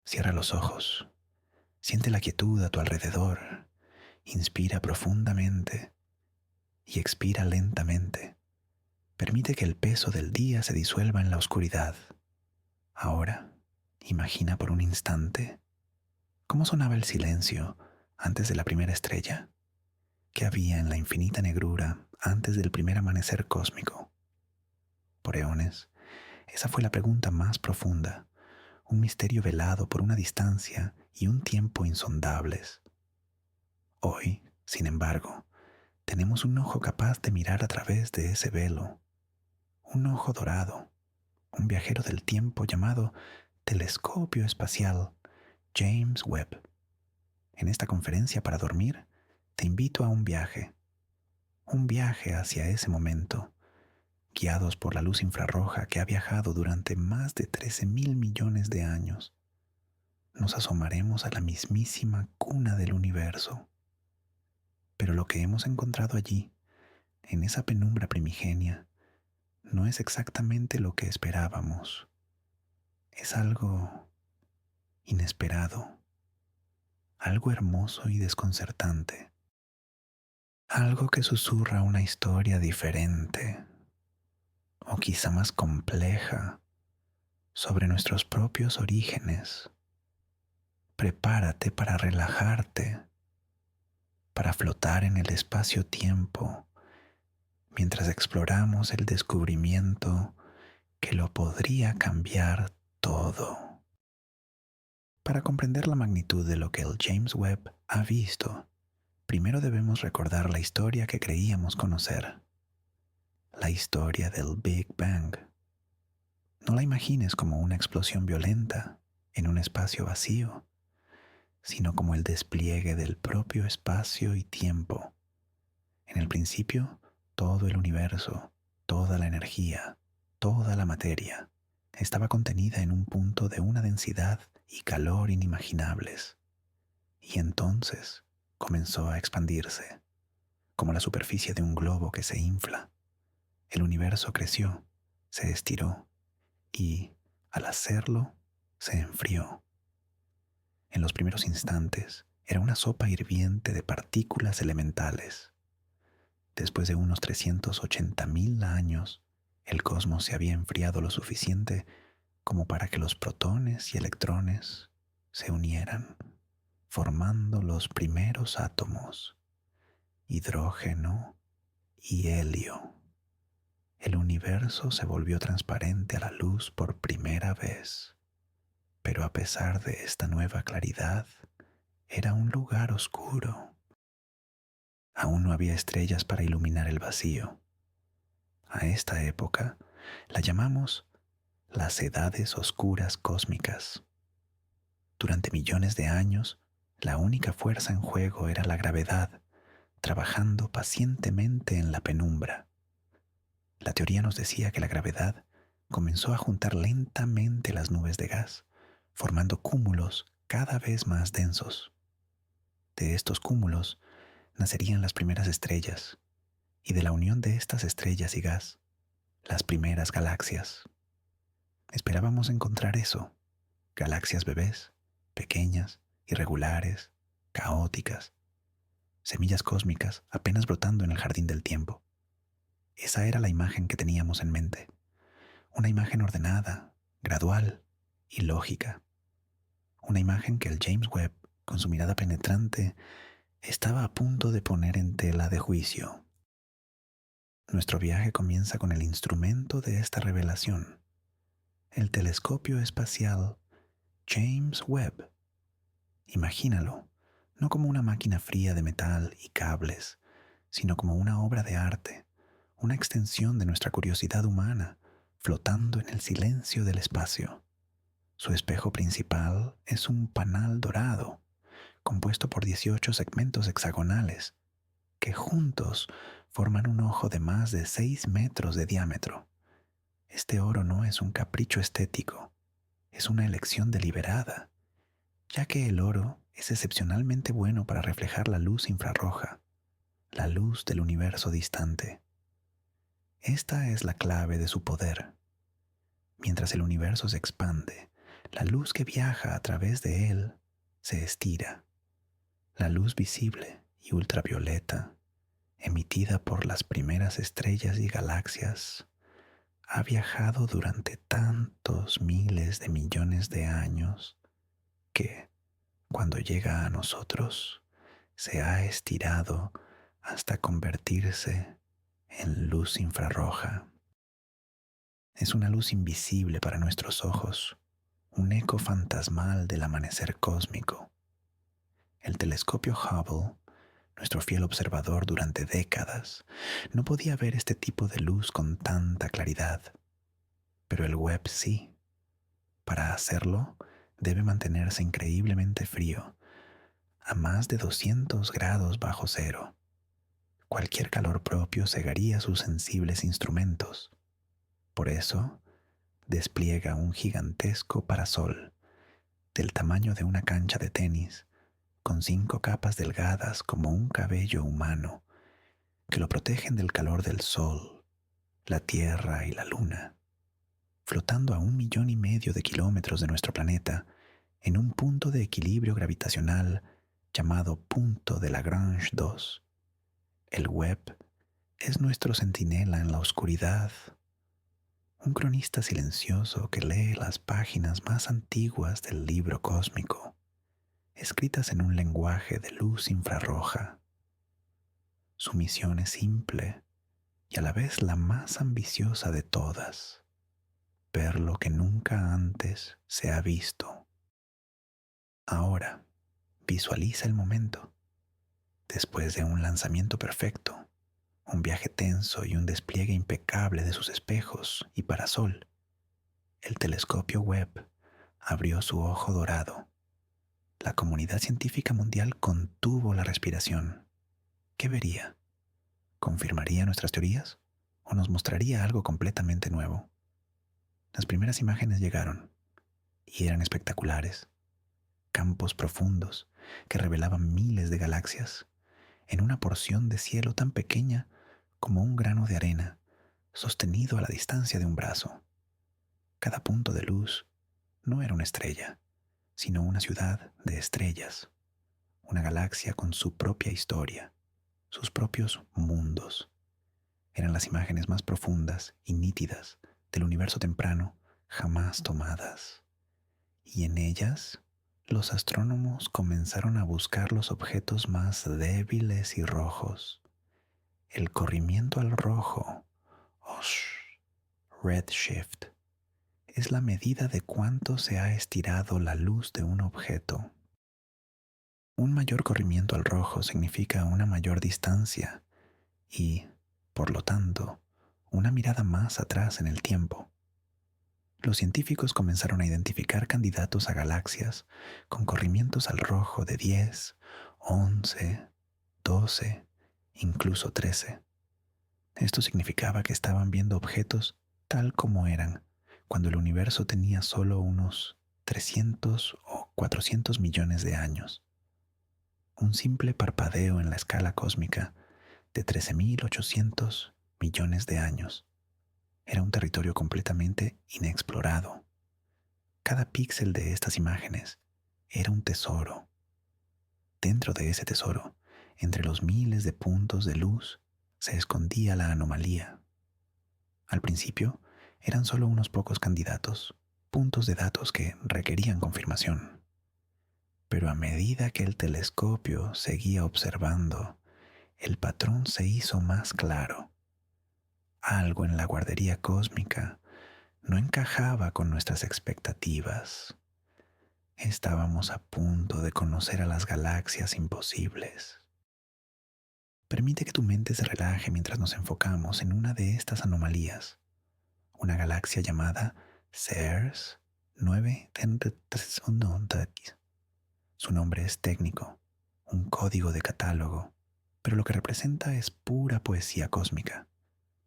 Cierra los ojos. Siente la quietud a tu alrededor. Inspira profundamente y expira lentamente. Permite que el peso del día se disuelva en la oscuridad. Ahora, imagina por un instante cómo sonaba el silencio antes de la primera estrella. ¿Qué había en la infinita negrura antes del primer amanecer cósmico? Por eones, esa fue la pregunta más profunda, un misterio velado por una distancia y un tiempo insondables. Hoy, sin embargo, tenemos un ojo capaz de mirar a través de ese velo, un ojo dorado, un viajero del tiempo llamado Telescopio Espacial James Webb. En esta conferencia para dormir, te invito a un viaje hacia ese momento, guiados por la luz infrarroja que ha viajado durante más de 13.000 millones de años. Nos asomaremos a la mismísima cuna del universo. Pero lo que hemos encontrado allí, en esa penumbra primigenia, no es exactamente lo que esperábamos. Es algo inesperado, algo hermoso y desconcertante, algo que susurra una historia diferente, o quizá más compleja, sobre nuestros propios orígenes. Prepárate para relajarte, para flotar en el espacio-tiempo, mientras exploramos el descubrimiento que lo podría cambiar todo. Para comprender la magnitud de lo que el James Webb ha visto, primero debemos recordar la historia que creíamos conocer, la historia del Big Bang. No la imagines como una explosión violenta en un espacio vacío, sino como el despliegue del propio espacio y tiempo. En el principio, todo el universo, toda la energía, toda la materia, estaba contenida en un punto de una densidad y calor inimaginables. Y entonces comenzó a expandirse, como la superficie de un globo que se infla. El universo creció, se estiró y, al hacerlo, se enfrió. En los primeros instantes, era una sopa hirviente de partículas elementales. Después de unos 380.000 años, el cosmos se había enfriado lo suficiente como para que los protones y electrones se unieran, formando los primeros átomos, hidrógeno y helio. El universo se volvió transparente a la luz por primera vez, pero a pesar de esta nueva claridad, era un lugar oscuro. Aún no había estrellas para iluminar el vacío. A esta época la llamamos las edades oscuras cósmicas. Durante millones de años, la única fuerza en juego era la gravedad, trabajando pacientemente en la penumbra. La teoría nos decía que la gravedad comenzó a juntar lentamente las nubes de gas, formando cúmulos cada vez más densos. De estos cúmulos nacerían las primeras estrellas, y de la unión de estas estrellas y gas, las primeras galaxias. Esperábamos encontrar eso, galaxias bebés, pequeñas, irregulares, caóticas, semillas cósmicas apenas brotando en el jardín del tiempo. Esa era la imagen que teníamos en mente, una imagen ordenada, gradual y lógica. Una imagen que el James Webb, con su mirada penetrante, estaba a punto de poner en tela de juicio. Nuestro viaje comienza con el instrumento de esta revelación, el telescopio espacial James Webb. Imagínalo, no como una máquina fría de metal y cables, sino como una obra de arte, una extensión de nuestra curiosidad humana, flotando en el silencio del espacio. Su espejo principal es un panal dorado, compuesto por 18 segmentos hexagonales, que juntos forman un ojo de más de 6 metros de diámetro. Este oro no es un capricho estético, es una elección deliberada, ya que el oro es excepcionalmente bueno para reflejar la luz infrarroja, la luz del universo distante. Esta es la clave de su poder. Mientras el universo se expande, La luz que viaja a través de él se estira. La luz visible y ultravioleta, emitida por las primeras estrellas y galaxias, ha viajado durante tantos miles de millones de años que, cuando llega a nosotros, se ha estirado hasta convertirse en luz infrarroja. Es una luz invisible para nuestros ojos, un eco fantasmal del amanecer cósmico. El telescopio Hubble, nuestro fiel observador durante décadas, no podía ver este tipo de luz con tanta claridad, pero el Webb sí. Para hacerlo, debe mantenerse increíblemente frío, a más de 200 grados bajo cero. Cualquier calor propio cegaría sus sensibles instrumentos. Por eso, despliega un gigantesco parasol del tamaño de una cancha de tenis, con 5 capas delgadas como un cabello humano que lo protegen del calor del sol, la tierra y la luna, flotando a 1,5 millones de kilómetros de nuestro planeta en un punto de equilibrio gravitacional llamado punto de Lagrange 2. El Webb es nuestro centinela en la oscuridad, un cronista silencioso que lee las páginas más antiguas del libro cósmico, escritas en un lenguaje de luz infrarroja. Su misión es simple y a la vez la más ambiciosa de todas: ver lo que nunca antes se ha visto. Ahora, visualiza el momento. Después de un lanzamiento perfecto, un viaje tenso y un despliegue impecable de sus espejos y parasol, el telescopio Webb abrió su ojo dorado. La comunidad científica mundial contuvo la respiración. ¿Qué vería? ¿Confirmaría nuestras teorías o nos mostraría algo completamente nuevo? Las primeras imágenes llegaron y eran espectaculares. Campos profundos que revelaban miles de galaxias en una porción de cielo tan pequeña como un grano de arena, sostenido a la distancia de un brazo. Cada punto de luz no era una estrella, sino una ciudad de estrellas, una galaxia con su propia historia, sus propios mundos. Eran las imágenes más profundas y nítidas del universo temprano jamás tomadas. Y en ellas, los astrónomos comenzaron a buscar los objetos más débiles y rojos. El corrimiento al rojo, o redshift, es la medida de cuánto se ha estirado la luz de un objeto. Un mayor corrimiento al rojo significa una mayor distancia y, por lo tanto, una mirada más atrás en el tiempo. Los científicos comenzaron a identificar candidatos a galaxias con corrimientos al rojo de 10, 11, 12, incluso 13. Esto significaba que estaban viendo objetos tal como eran cuando el universo tenía solo unos 300 o 400 millones de años. Un simple parpadeo en la escala cósmica de 13.800 millones de años. Era un territorio completamente inexplorado. Cada píxel de estas imágenes era un tesoro. Dentro de ese tesoro, entre los miles de puntos de luz, se escondía la anomalía. Al principio, eran solo unos pocos candidatos, puntos de datos que requerían confirmación. Pero a medida que el telescopio seguía observando, el patrón se hizo más claro. Algo en la guardería cósmica no encajaba con nuestras expectativas. Estábamos a punto de conocer a las galaxias imposibles. Permite que tu mente se relaje mientras nos enfocamos en una de estas anomalías, una galaxia llamada CEERS 910. Su nombre es técnico, un código de catálogo, pero lo que representa es pura poesía cósmica.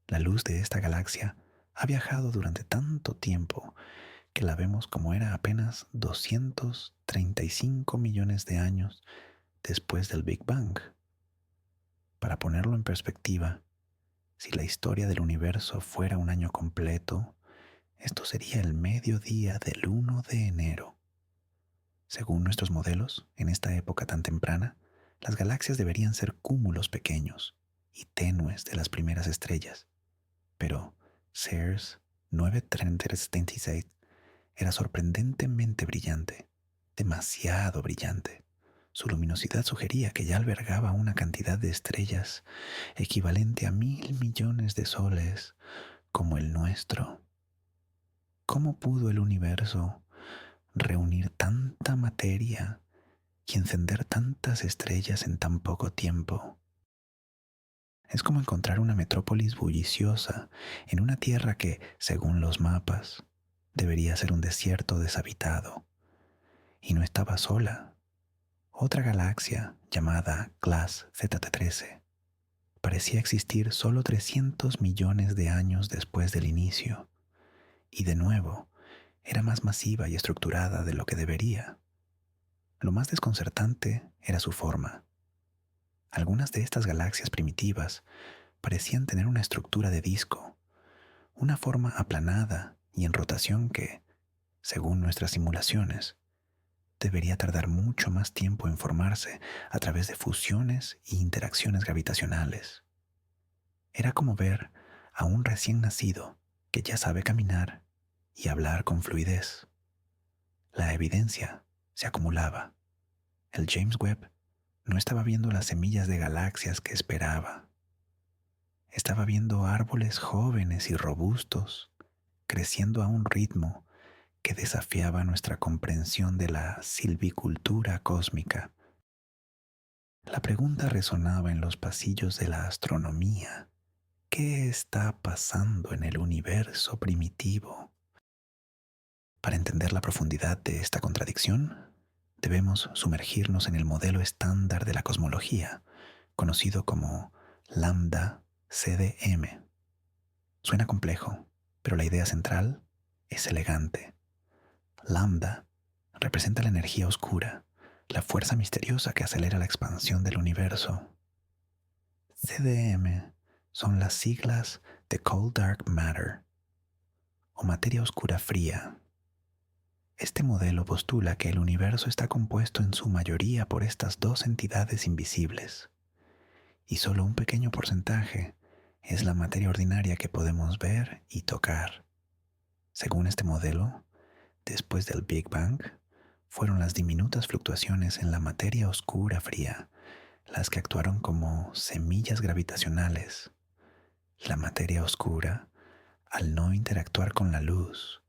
La luz de esta galaxia ha viajado durante tanto tiempo que la vemos como era apenas 235 millones de años después del Big Bang. Para ponerlo en perspectiva, si la historia del universo fuera un año completo, Esto sería el mediodía del 1 de enero. Según nuestros modelos, en esta época tan temprana, las galaxias deberían ser cúmulos pequeños y tenues de las primeras estrellas. Pero CERS 936 era sorprendentemente brillante, demasiado brillante. Su luminosidad sugería que ya albergaba una cantidad de estrellas equivalente a 1.000 millones de soles como el nuestro. ¿Cómo pudo el universo reunir tanta materia y encender tantas estrellas en tan poco tiempo? Es como encontrar una metrópolis bulliciosa en una tierra que, según los mapas, debería ser un desierto deshabitado. Y no estaba sola. Otra galaxia, llamada Class ZT13, parecía existir solo 300 millones de años después del inicio, y de nuevo, era más masiva y estructurada de lo que debería. Lo más desconcertante era su forma. Algunas de estas galaxias primitivas parecían tener una estructura de disco, una forma aplanada y en rotación que, según nuestras simulaciones, debería tardar mucho más tiempo en formarse a través de fusiones e interacciones gravitacionales. Era como ver a un recién nacido que ya sabe caminar y hablar con fluidez. La evidencia se acumulaba. El James Webb no estaba viendo las semillas de galaxias que esperaba. Estaba viendo árboles jóvenes y robustos, creciendo a un ritmo que desafiaba nuestra comprensión de la silvicultura cósmica. La pregunta resonaba en los pasillos de la astronomía. ¿Qué está pasando en el universo primitivo? Para entender la profundidad de esta contradicción, debemos sumergirnos en el modelo estándar de la cosmología, conocido como Lambda CDM. Suena complejo, pero la idea central es elegante. Lambda representa la energía oscura, la fuerza misteriosa que acelera la expansión del universo. CDM son las siglas de Cold Dark Matter, o materia oscura fría. Este modelo postula que el universo está compuesto en su mayoría por estas dos entidades invisibles, y solo un pequeño porcentaje es la materia ordinaria que podemos ver y tocar. Según este modelo, después del Big Bang, fueron las diminutas fluctuaciones en la materia oscura fría las que actuaron como semillas gravitacionales. La materia oscura, al no interactuar con la luz,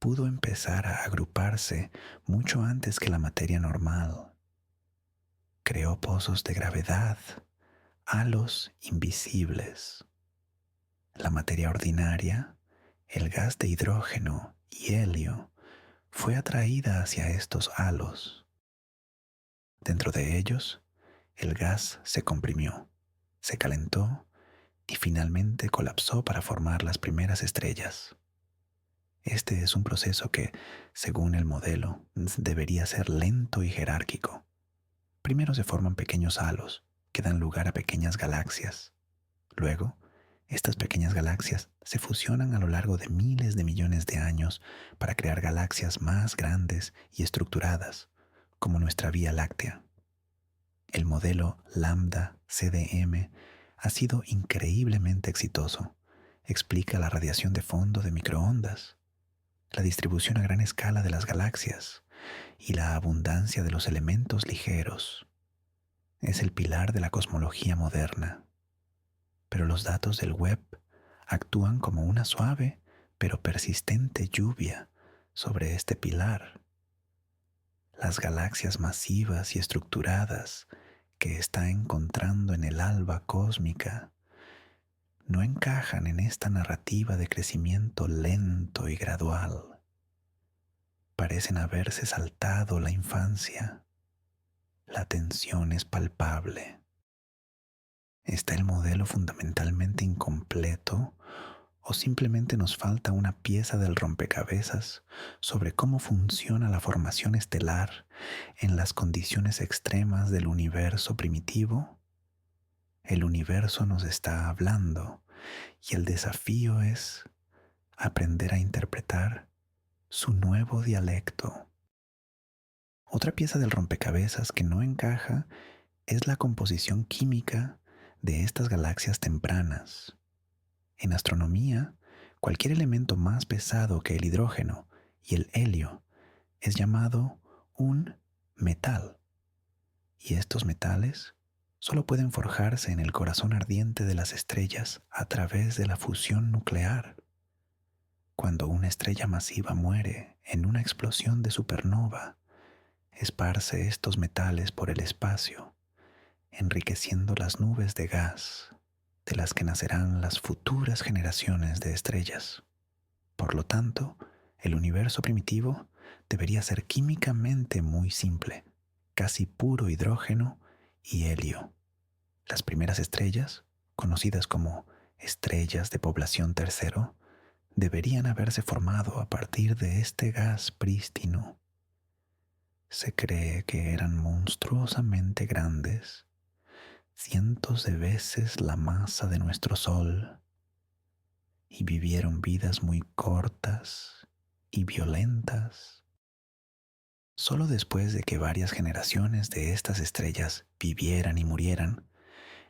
pudo empezar a agruparse mucho antes que la materia normal. Creó pozos de gravedad, halos invisibles. La materia ordinaria, el gas de hidrógeno y helio, fue atraída hacia estos halos. Dentro de ellos, el gas se comprimió, se calentó y finalmente colapsó para formar las primeras estrellas. Este es un proceso que, según el modelo, debería ser lento y jerárquico. Primero se forman pequeños halos que dan lugar a pequeñas galaxias. Luego, estas pequeñas galaxias se fusionan a lo largo de miles de millones de años para crear galaxias más grandes y estructuradas, como nuestra Vía Láctea. El modelo Lambda CDM ha sido increíblemente exitoso. Explica la radiación de fondo de microondas, la distribución a gran escala de las galaxias y la abundancia de los elementos ligeros. Es el pilar de la cosmología moderna. Pero los datos del Webb actúan como una suave pero persistente lluvia sobre este pilar. Las galaxias masivas y estructuradas que está encontrando en el alba cósmica no encajan en esta narrativa de crecimiento lento y gradual. Parecen haberse saltado la infancia. La tensión es palpable. ¿Está el modelo fundamentalmente incompleto o simplemente nos falta una pieza del rompecabezas sobre cómo funciona la formación estelar en las condiciones extremas del universo primitivo? El universo nos está hablando y el desafío es aprender a interpretar su nuevo dialecto. Otra pieza del rompecabezas que no encaja es la composición química de estas galaxias tempranas. En astronomía, cualquier elemento más pesado que el hidrógeno y el helio es llamado un metal. Y estos metales solo pueden forjarse en el corazón ardiente de las estrellas a través de la fusión nuclear. Cuando una estrella masiva muere en una explosión de supernova, esparce estos metales por el espacio, enriqueciendo las nubes de gas de las que nacerán las futuras generaciones de estrellas. Por lo tanto, el universo primitivo debería ser químicamente muy simple, casi puro hidrógeno y helio. Las primeras estrellas, conocidas como estrellas de población tercero, deberían haberse formado a partir de este gas prístino. Se cree que eran monstruosamente grandes, cientos de veces la masa de nuestro Sol, y vivieron vidas muy cortas y violentas. Solo después de que varias generaciones de estas estrellas vivieran y murieran,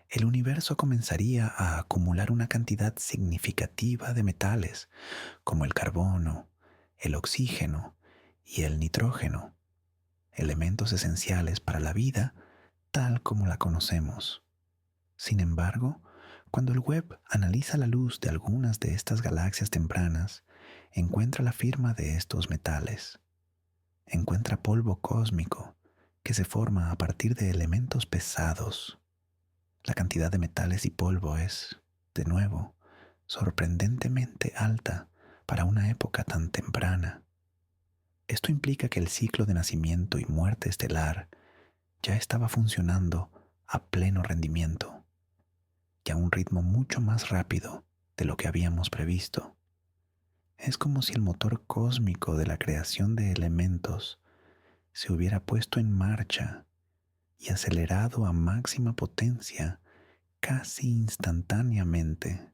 el universo comenzaría a acumular una cantidad significativa de metales, como el carbono, el oxígeno y el nitrógeno, elementos esenciales para la vida tal como la conocemos. Sin embargo, cuando el Webb analiza la luz de algunas de estas galaxias tempranas, encuentra la firma de estos metales. Encuentra polvo cósmico que se forma a partir de elementos pesados. La cantidad de metales y polvo es, de nuevo, sorprendentemente alta para una época tan temprana. Esto implica que el ciclo de nacimiento y muerte estelar ya estaba funcionando a pleno rendimiento y a un ritmo mucho más rápido de lo que habíamos previsto. Es como si el motor cósmico de la creación de elementos se hubiera puesto en marcha y acelerado a máxima potencia casi instantáneamente.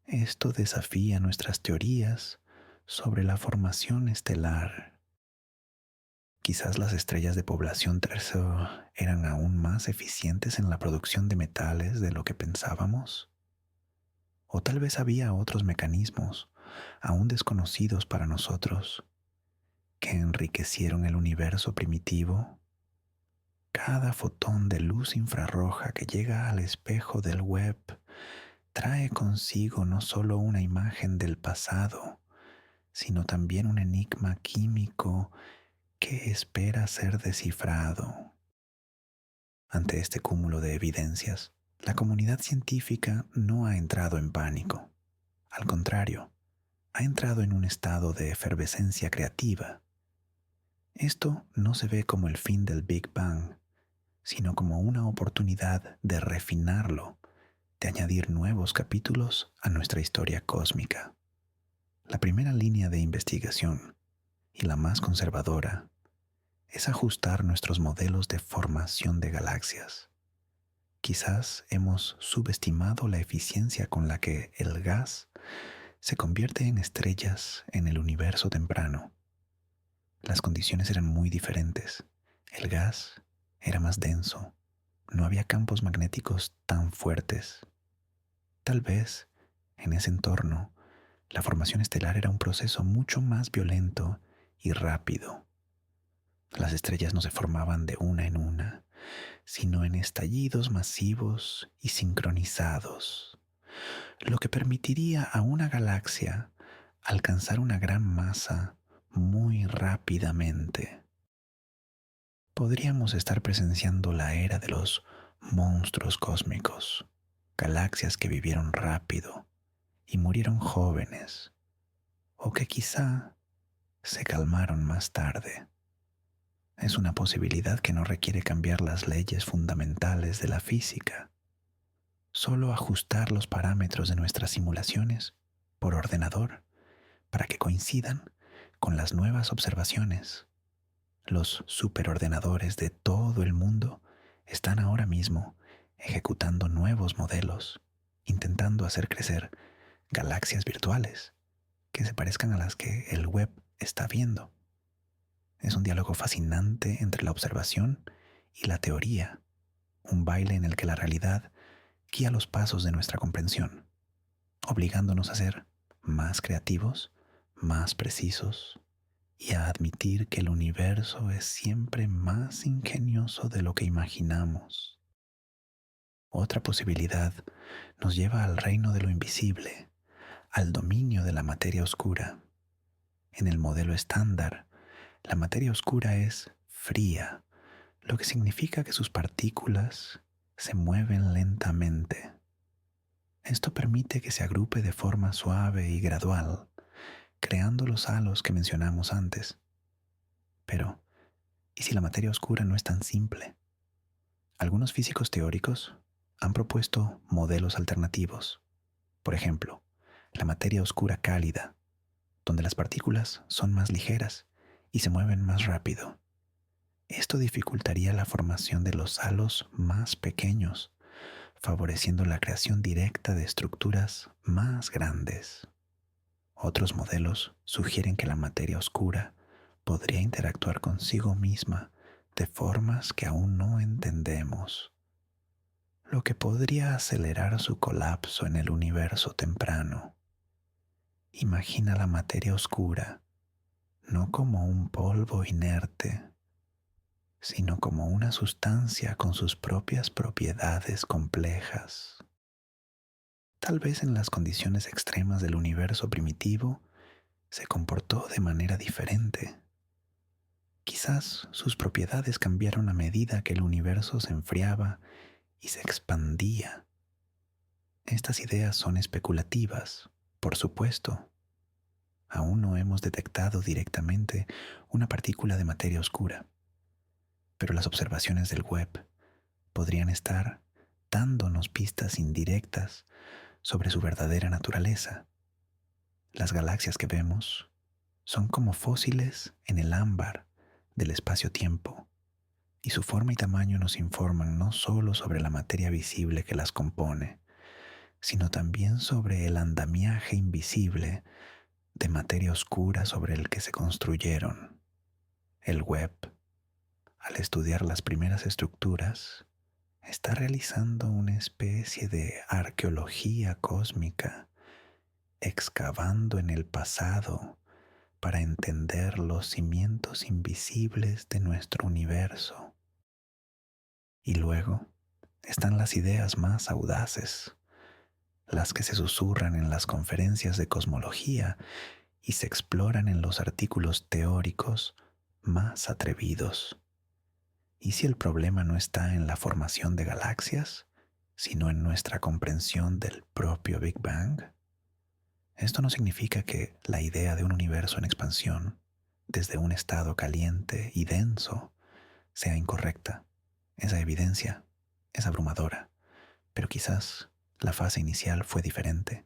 Esto desafía nuestras teorías sobre la formación estelar. Quizás las estrellas de población tercero eran aún más eficientes en la producción de metales de lo que pensábamos. O tal vez había otros mecanismos, aún desconocidos para nosotros, que enriquecieron el universo primitivo. Cada fotón de luz infrarroja que llega al espejo del Webb trae consigo no solo una imagen del pasado, sino también un enigma químico que espera ser descifrado. Ante este cúmulo de evidencias, la comunidad científica no ha entrado en pánico. Al contrario, ha entrado en un estado de efervescencia creativa. Esto no se ve como el fin del Big Bang, sino como una oportunidad de refinarlo, de añadir nuevos capítulos a nuestra historia cósmica. La primera línea de investigación, y la más conservadora, es ajustar nuestros modelos de formación de galaxias. Quizás hemos subestimado la eficiencia con la que el gas se convierte en estrellas en el universo temprano. Las condiciones eran muy diferentes. El gas era más denso. No había campos magnéticos tan fuertes. Tal vez, en ese entorno, la formación estelar era un proceso mucho más violento y rápido. Las estrellas no se formaban de una en una, sino en estallidos masivos y sincronizados, lo que permitiría a una galaxia alcanzar una gran masa muy rápidamente. Podríamos estar presenciando la era de los monstruos cósmicos, galaxias que vivieron rápido y murieron jóvenes, o que quizá se calmaron más tarde. Es una posibilidad que no requiere cambiar las leyes fundamentales de la física, solo ajustar los parámetros de nuestras simulaciones por ordenador para que coincidan con las nuevas observaciones. Los superordenadores de todo el mundo están ahora mismo ejecutando nuevos modelos, intentando hacer crecer galaxias virtuales que se parezcan a las que el web está viendo. Es un diálogo fascinante entre la observación y la teoría, un baile en el que la realidad guía los pasos de nuestra comprensión, obligándonos a ser más creativos, más precisos y a admitir que el universo es siempre más ingenioso de lo que imaginamos. Otra posibilidad nos lleva al reino de lo invisible, al dominio de la materia oscura. En el modelo estándar, la materia oscura es fría, lo que significa que sus partículas se mueven lentamente. Esto permite que se agrupe de forma suave y gradual, creando los halos que mencionamos antes. Pero, ¿y si la materia oscura no es tan simple? Algunos físicos teóricos han propuesto modelos alternativos. Por ejemplo, la materia oscura cálida, donde las partículas son más ligeras y se mueven más rápido. Esto dificultaría la formación de los halos más pequeños, favoreciendo la creación directa de estructuras más grandes. Otros modelos sugieren que la materia oscura podría interactuar consigo misma de formas que aún no entendemos, lo que podría acelerar su colapso en el universo temprano. Imagina la materia oscura no como un polvo inerte, sino como una sustancia con sus propias propiedades complejas. Tal vez en las condiciones extremas del universo primitivo se comportó de manera diferente. Quizás sus propiedades cambiaron a medida que el universo se enfriaba y se expandía. Estas ideas son especulativas, por supuesto. Aún no hemos detectado directamente una partícula de materia oscura, pero las observaciones del web podrían estar dándonos pistas indirectas sobre su verdadera naturaleza. Las galaxias que vemos son como fósiles en el ámbar del espacio-tiempo, y su forma y tamaño nos informan no solo sobre la materia visible que las compone, sino también sobre el andamiaje invisible de materia oscura sobre el que se construyeron. El web, al estudiar las primeras estructuras, está realizando una especie de arqueología cósmica, excavando en el pasado para entender los cimientos invisibles de nuestro universo. Y luego están las ideas más audaces, las que se susurran en las conferencias de cosmología y se exploran en los artículos teóricos más atrevidos. ¿Y si el problema no está en la formación de galaxias, sino en nuestra comprensión del propio Big Bang? Esto no significa que la idea de un universo en expansión, desde un estado caliente y denso, sea incorrecta. Esa evidencia es abrumadora, pero quizás la fase inicial fue diferente.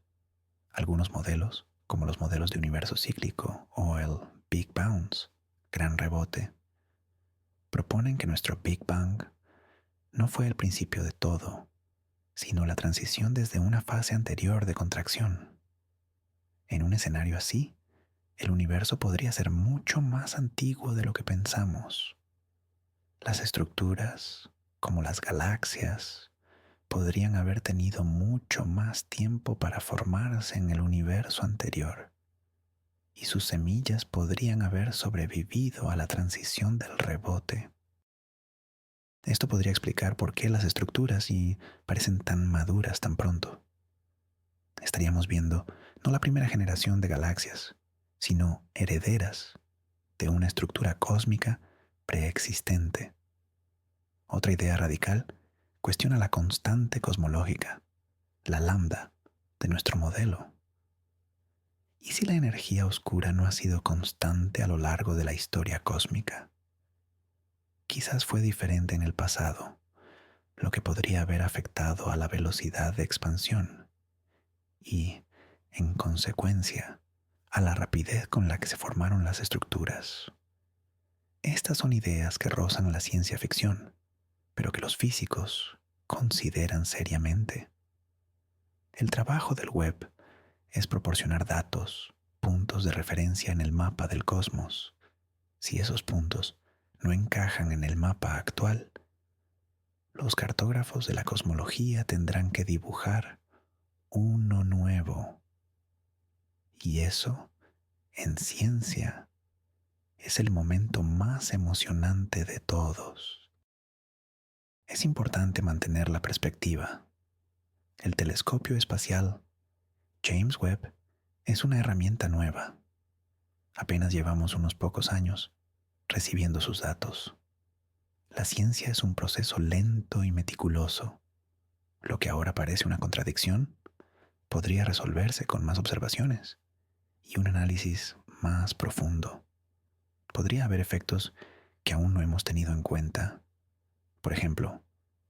Algunos modelos, como los modelos de universo cíclico o el Big Bounce, gran rebote, proponen que nuestro Big Bang no fue el principio de todo, sino la transición desde una fase anterior de contracción. En un escenario así, el universo podría ser mucho más antiguo de lo que pensamos. Las estructuras, como las galaxias, podrían haber tenido mucho más tiempo para formarse en el universo anterior, y sus semillas podrían haber sobrevivido a la transición del rebote. Esto podría explicar por qué las estructuras parecen tan maduras tan pronto. Estaríamos viendo no la primera generación de galaxias, sino herederas de una estructura cósmica preexistente. Otra idea radical cuestiona la constante cosmológica, la lambda de nuestro modelo. ¿Y si la energía oscura no ha sido constante a lo largo de la historia cósmica? Quizás fue diferente en el pasado, lo que podría haber afectado a la velocidad de expansión y, en consecuencia, a la rapidez con la que se formaron las estructuras. Estas son ideas que rozan la ciencia ficción, pero que los físicos consideran seriamente. El trabajo del web es proporcionar datos, puntos de referencia en el mapa del cosmos. Si esos puntos no encajan en el mapa actual, los cartógrafos de la cosmología tendrán que dibujar uno nuevo. Y eso, en ciencia, es el momento más emocionante de todos. Es importante mantener la perspectiva. El telescopio espacial James Webb es una herramienta nueva. Apenas llevamos unos pocos años recibiendo sus datos. La ciencia es un proceso lento y meticuloso. Lo que ahora parece una contradicción podría resolverse con más observaciones y un análisis más profundo. Podría haber efectos que aún no hemos tenido en cuenta. Por ejemplo,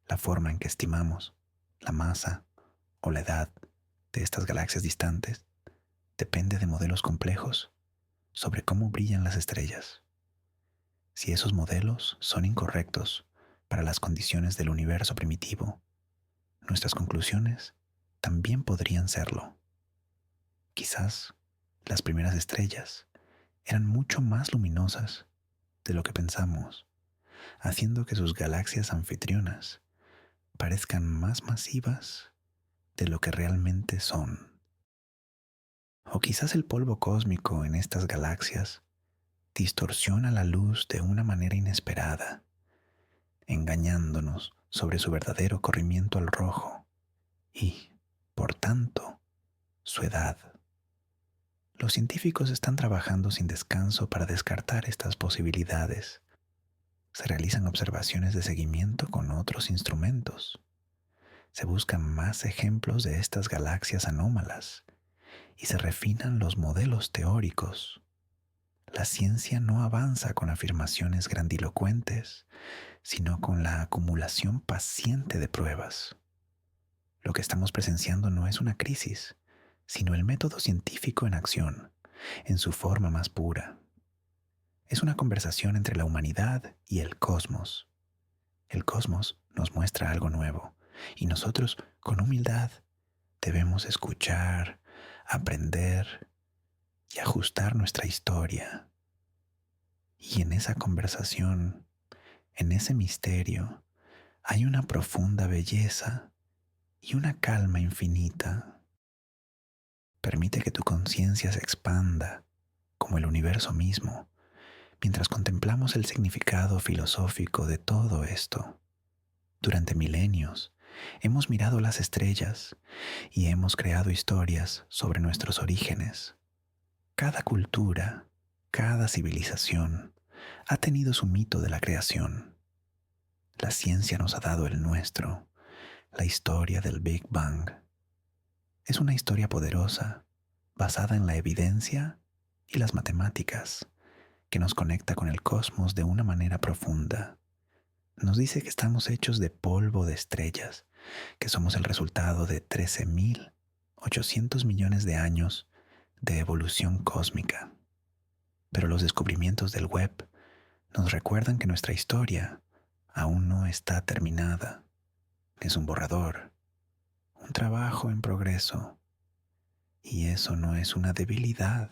la forma en que estimamos la masa o la edad de estas galaxias distantes depende de modelos complejos sobre cómo brillan las estrellas. Si esos modelos son incorrectos para las condiciones del universo primitivo, nuestras conclusiones también podrían serlo. Quizás las primeras estrellas eran mucho más luminosas de lo que pensamos, haciendo que sus galaxias anfitrionas parezcan más masivas de lo que realmente son. O quizás el polvo cósmico en estas galaxias distorsiona la luz de una manera inesperada, engañándonos sobre su verdadero corrimiento al rojo y, por tanto, su edad. Los científicos están trabajando sin descanso para descartar estas posibilidades. Se realizan observaciones de seguimiento con otros instrumentos. Se buscan más ejemplos de estas galaxias anómalas y se refinan los modelos teóricos. La ciencia no avanza con afirmaciones grandilocuentes, sino con la acumulación paciente de pruebas. Lo que estamos presenciando no es una crisis, sino el método científico en acción, en su forma más pura. Es una conversación entre la humanidad y el cosmos. El cosmos nos muestra algo nuevo, y nosotros, con humildad, debemos escuchar, aprender y ajustar nuestra historia. Y en esa conversación, en ese misterio, hay una profunda belleza y una calma infinita. Permite que tu conciencia se expanda como el universo mismo, mientras contemplamos el significado filosófico de todo esto. Durante milenios hemos mirado las estrellas y hemos creado historias sobre nuestros orígenes. Cada cultura, cada civilización ha tenido su mito de la creación. La ciencia nos ha dado el nuestro, la historia del Big Bang. Es una historia poderosa, basada en la evidencia y las matemáticas, que nos conecta con el cosmos de una manera profunda. Nos dice que estamos hechos de polvo de estrellas, que somos el resultado de 13.800 millones de años de evolución cósmica. Pero los descubrimientos del Webb nos recuerdan que nuestra historia aún no está terminada. Es un borrador, un trabajo en progreso. Y eso no es una debilidad,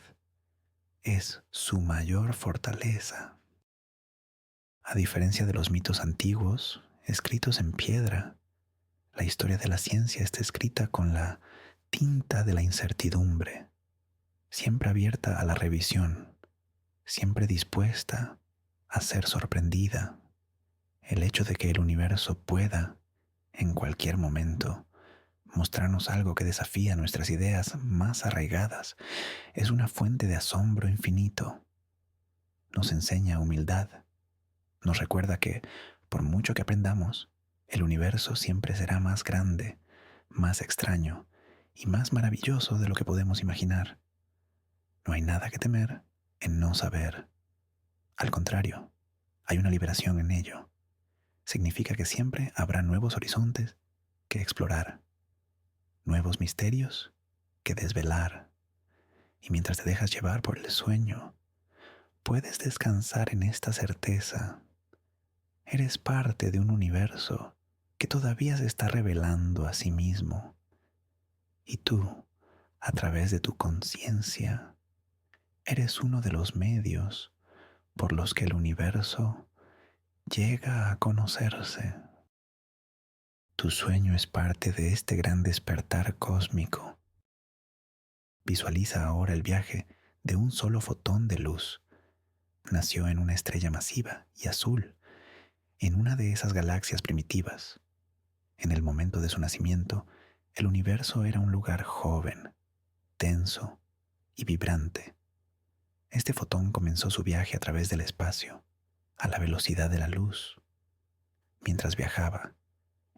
es su mayor fortaleza. A diferencia de los mitos antiguos, escritos en piedra, la historia de la ciencia está escrita con la tinta de la incertidumbre, siempre abierta a la revisión, siempre dispuesta a ser sorprendida. El hecho de que el universo pueda, en cualquier momento, mostrarnos algo que desafía nuestras ideas más arraigadas es una fuente de asombro infinito. Nos enseña humildad. Nos recuerda que, por mucho que aprendamos, el universo siempre será más grande, más extraño y más maravilloso de lo que podemos imaginar. No hay nada que temer en no saber. Al contrario, hay una liberación en ello. Significa que siempre habrá nuevos horizontes que explorar, nuevos misterios que desvelar. Y mientras te dejas llevar por el sueño, puedes descansar en esta certeza. Eres parte de un universo que todavía se está revelando a sí mismo. Y tú, a través de tu conciencia, Eres uno de los medios por los que el universo llega a conocerse. Tu sueño es parte de este gran despertar cósmico. Visualiza ahora el viaje de un solo fotón de luz. Nació en una estrella masiva y azul, en una de esas galaxias primitivas. En el momento de su nacimiento, el universo era un lugar joven, tenso y vibrante. Este fotón comenzó su viaje a través del espacio, a la velocidad de la luz. Mientras viajaba,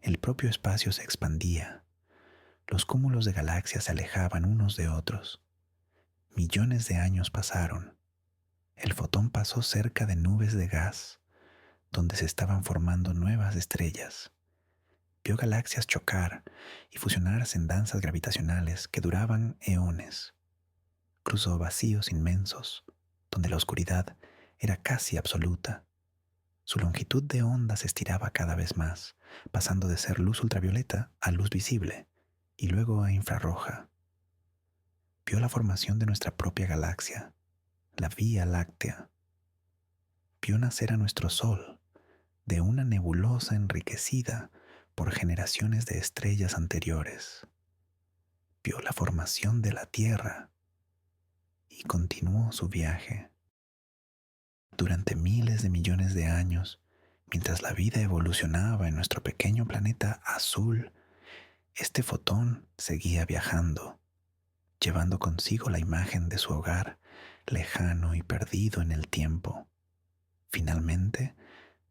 el propio espacio se expandía. Los cúmulos de galaxias se alejaban unos de otros. Millones de años pasaron. El fotón pasó cerca de nubes de gas, donde se estaban formando nuevas estrellas. Vio galaxias chocar y fusionarse en danzas gravitacionales que duraban eones. Cruzó vacíos inmensos, donde la oscuridad era casi absoluta. Su longitud de onda se estiraba cada vez más, pasando de ser luz ultravioleta a luz visible y luego a infrarroja. Vio la formación de nuestra propia galaxia, la Vía Láctea. Vio nacer a nuestro Sol de una nebulosa enriquecida por generaciones de estrellas anteriores. Vio la formación de la Tierra y continuó su viaje. Durante miles de millones de años, mientras la vida evolucionaba en nuestro pequeño planeta azul, este fotón seguía viajando, llevando consigo la imagen de su hogar lejano y perdido en el tiempo. Finalmente,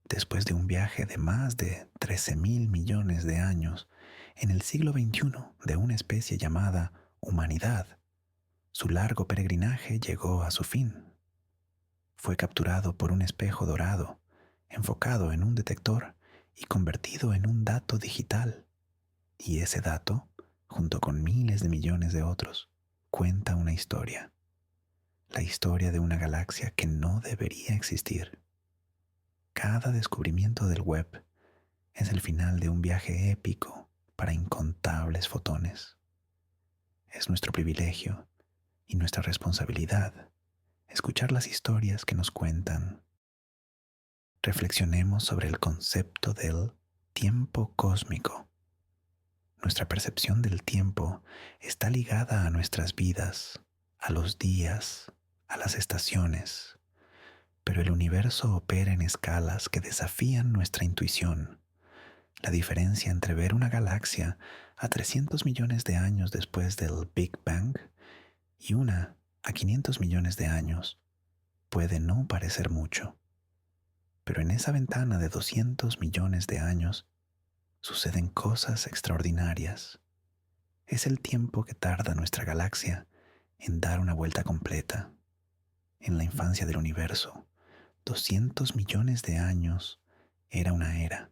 después de un viaje de más de 13.000 millones de años, en el siglo XXI de una especie llamada humanidad, su largo peregrinaje llegó a su fin. Fue capturado por un espejo dorado, enfocado en un detector y convertido en un dato digital. Y ese dato, junto con miles de millones de otros, cuenta una historia. La historia de una galaxia que no debería existir. Cada descubrimiento del web es el final de un viaje épico para incontables fotones. Es nuestro privilegio y nuestra responsabilidad escuchar las historias que nos cuentan. Reflexionemos sobre el concepto del tiempo cósmico. Nuestra percepción del tiempo está ligada a nuestras vidas, a los días, a las estaciones, pero el universo opera en escalas que desafían nuestra intuición. La diferencia entre ver una galaxia a 300 millones de años después del Big Bang y una a 500 millones de años puede no parecer mucho. Pero en esa ventana de 200 millones de años suceden cosas extraordinarias. Es el tiempo que tarda nuestra galaxia en dar una vuelta completa. En la infancia del universo, 200 millones de años era una era.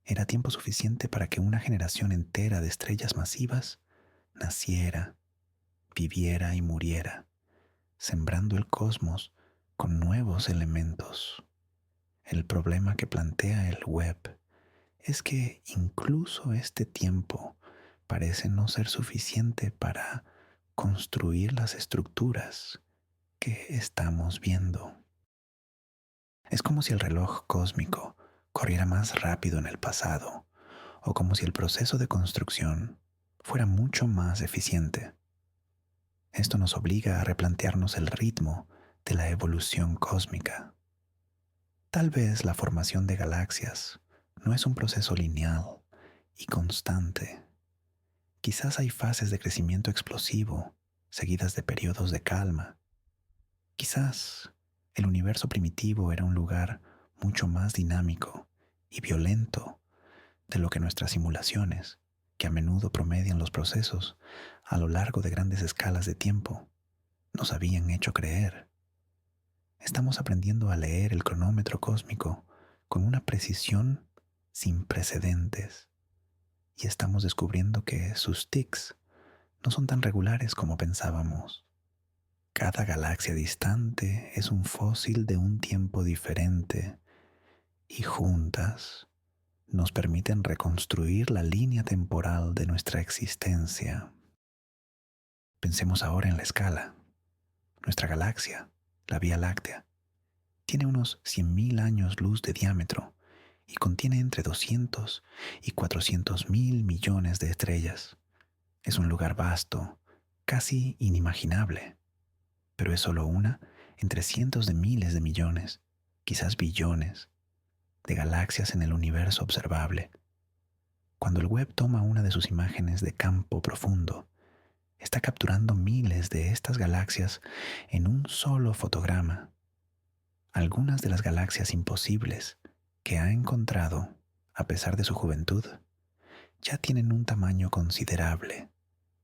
Era tiempo suficiente para que una generación entera de estrellas masivas naciera, viviera y muriera, sembrando el cosmos con nuevos elementos. El problema que plantea el web es que incluso este tiempo parece no ser suficiente para construir las estructuras que estamos viendo. Es como si el reloj cósmico corriera más rápido en el pasado, o como si el proceso de construcción fuera mucho más eficiente. Esto nos obliga a replantearnos el ritmo de la evolución cósmica. Tal vez la formación de galaxias no es un proceso lineal y constante. Quizás hay fases de crecimiento explosivo, seguidas de periodos de calma. Quizás el universo primitivo era un lugar mucho más dinámico y violento de lo que nuestras simulaciones, que a menudo promedian los procesos a lo largo de grandes escalas de tiempo, nos habían hecho creer. Estamos aprendiendo a leer el cronómetro cósmico con una precisión sin precedentes y estamos descubriendo que sus tics no son tan regulares como pensábamos. Cada galaxia distante es un fósil de un tiempo diferente y juntas nos permiten reconstruir la línea temporal de nuestra existencia. Pensemos ahora en la escala. Nuestra galaxia, la Vía Láctea, tiene unos 100.000 años luz de diámetro y contiene entre 200 y 400.000 millones de estrellas. Es un lugar vasto, casi inimaginable, pero es solo una entre cientos de miles de millones, quizás billones, de galaxias en el universo observable. Cuando el web toma una de sus imágenes de campo profundo, está capturando miles de estas galaxias en un solo fotograma. Algunas de las galaxias imposibles que ha encontrado, a pesar de su juventud, ya tienen un tamaño considerable,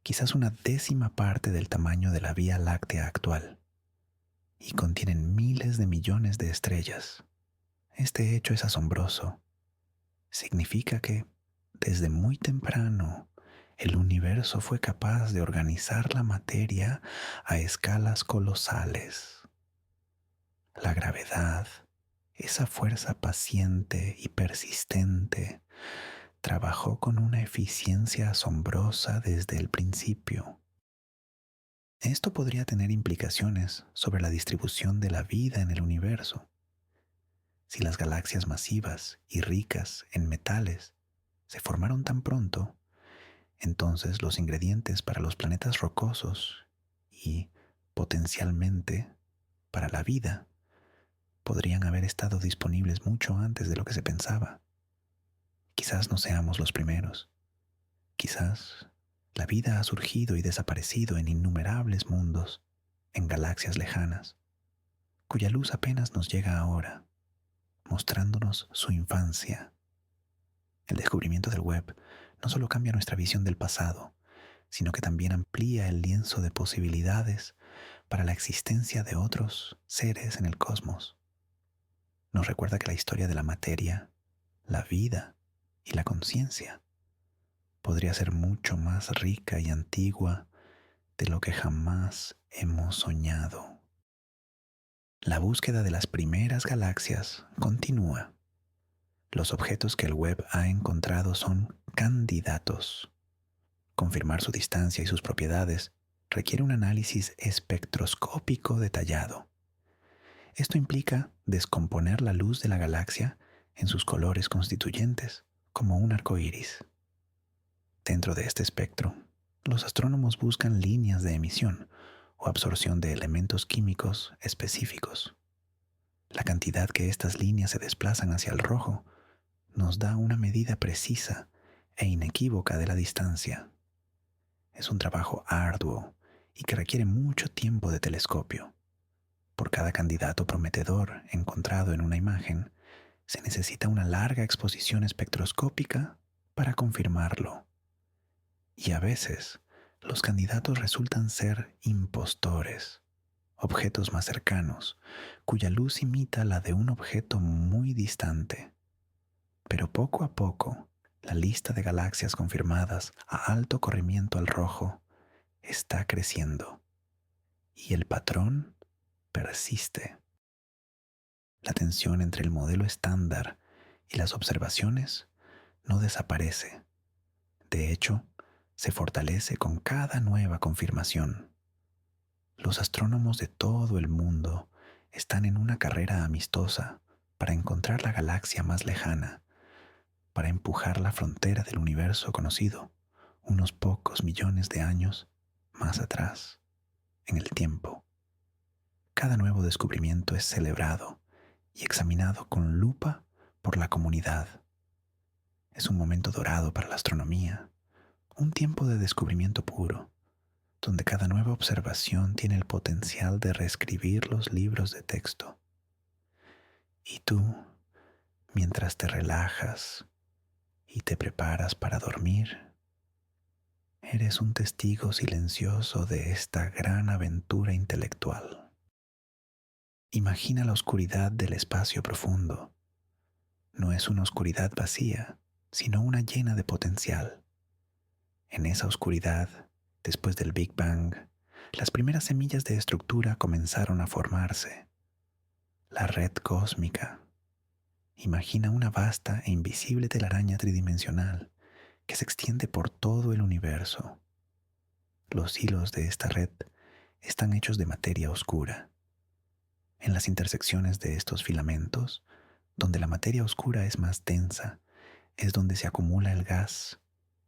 quizás una décima parte del tamaño de la Vía Láctea actual, y contienen miles de millones de estrellas. Este hecho es asombroso. Significa que, desde muy temprano, el universo fue capaz de organizar la materia a escalas colosales. La gravedad, esa fuerza paciente y persistente, trabajó con una eficiencia asombrosa desde el principio. Esto podría tener implicaciones sobre la distribución de la vida en el universo. Si las galaxias masivas y ricas en metales se formaron tan pronto, entonces los ingredientes para los planetas rocosos y, potencialmente, para la vida, podrían haber estado disponibles mucho antes de lo que se pensaba. Quizás no seamos los primeros. Quizás la vida ha surgido y desaparecido en innumerables mundos, en galaxias lejanas, cuya luz apenas nos llega ahora, mostrándonos su infancia. El descubrimiento del web no solo cambia nuestra visión del pasado, sino que también amplía el lienzo de posibilidades para la existencia de otros seres en el cosmos. Nos recuerda que la historia de la materia, la vida y la conciencia podría ser mucho más rica y antigua de lo que jamás hemos soñado. La búsqueda de las primeras galaxias continúa. Los objetos que el web ha encontrado son candidatos. Confirmar su distancia y sus propiedades requiere un análisis espectroscópico detallado. Esto implica descomponer la luz de la galaxia en sus colores constituyentes, como un arco iris. Dentro de este espectro, los astrónomos buscan líneas de emisión o absorción de elementos químicos específicos. La cantidad que estas líneas se desplazan hacia el rojo nos da una medida precisa e inequívoca de la distancia. Es un trabajo arduo y que requiere mucho tiempo de telescopio. Por cada candidato prometedor encontrado en una imagen, se necesita una larga exposición espectroscópica para confirmarlo. Y a veces, los candidatos resultan ser impostores, objetos más cercanos, cuya luz imita la de un objeto muy distante. Pero poco a poco, la lista de galaxias confirmadas a alto corrimiento al rojo está creciendo. Y el patrón persiste. La tensión entre el modelo estándar y las observaciones no desaparece. De hecho, se fortalece con cada nueva confirmación. Los astrónomos de todo el mundo están en una carrera amistosa para encontrar la galaxia más lejana, para empujar la frontera del universo conocido unos pocos millones de años más atrás, en el tiempo. Cada nuevo descubrimiento es celebrado y examinado con lupa por la comunidad. Es un momento dorado para la astronomía, un tiempo de descubrimiento puro, donde cada nueva observación tiene el potencial de reescribir los libros de texto. Y tú, mientras te relajas y te preparas para dormir, eres un testigo silencioso de esta gran aventura intelectual. Imagina la oscuridad del espacio profundo. No es una oscuridad vacía, sino una llena de potencial. En esa oscuridad, después del Big Bang, las primeras semillas de estructura comenzaron a formarse. La red cósmica. Imagina una vasta e invisible telaraña tridimensional que se extiende por todo el universo. Los hilos de esta red están hechos de materia oscura. En las intersecciones de estos filamentos, donde la materia oscura es más densa, es donde se acumula el gas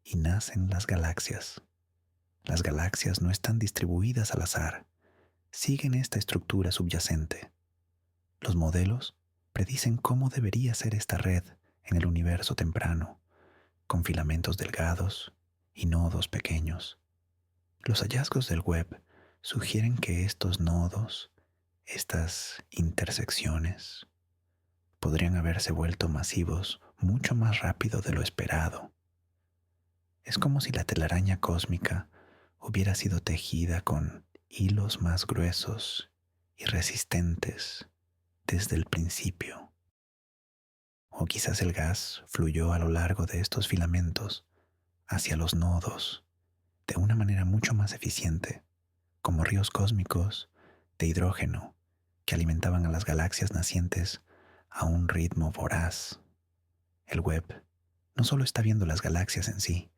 y nacen las galaxias. Las galaxias no están distribuidas al azar, siguen esta estructura subyacente. Los modelos predicen cómo debería ser esta red en el universo temprano, con filamentos delgados y nodos pequeños. Los hallazgos del Webb sugieren que estos nodos, estas intersecciones, podrían haberse vuelto masivos mucho más rápido de lo esperado. Es como si la telaraña cósmica hubiera sido tejida con hilos más gruesos y resistentes desde el principio. O quizás el gas fluyó a lo largo de estos filamentos hacia los nodos de una manera mucho más eficiente, como ríos cósmicos de hidrógeno que alimentaban a las galaxias nacientes a un ritmo voraz. El Webb no solo está viendo las galaxias en sí,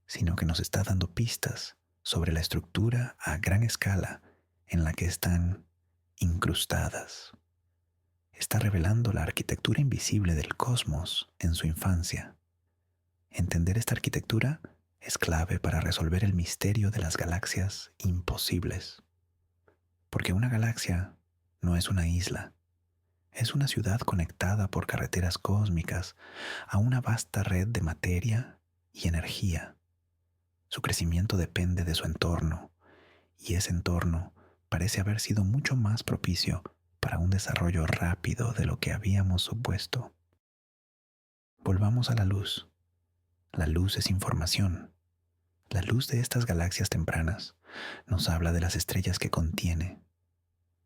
sino que nos está dando pistas sobre la estructura a gran escala en la que están incrustadas. Está revelando la arquitectura invisible del cosmos en su infancia. Entender esta arquitectura es clave para resolver el misterio de las galaxias imposibles. Porque una galaxia no es una isla, es una ciudad conectada por carreteras cósmicas a una vasta red de materia y energía. Su crecimiento depende de su entorno, y ese entorno parece haber sido mucho más propicio para un desarrollo rápido de lo que habíamos supuesto. Volvamos a la luz. La luz es información. La luz de estas galaxias tempranas nos habla de las estrellas que contiene.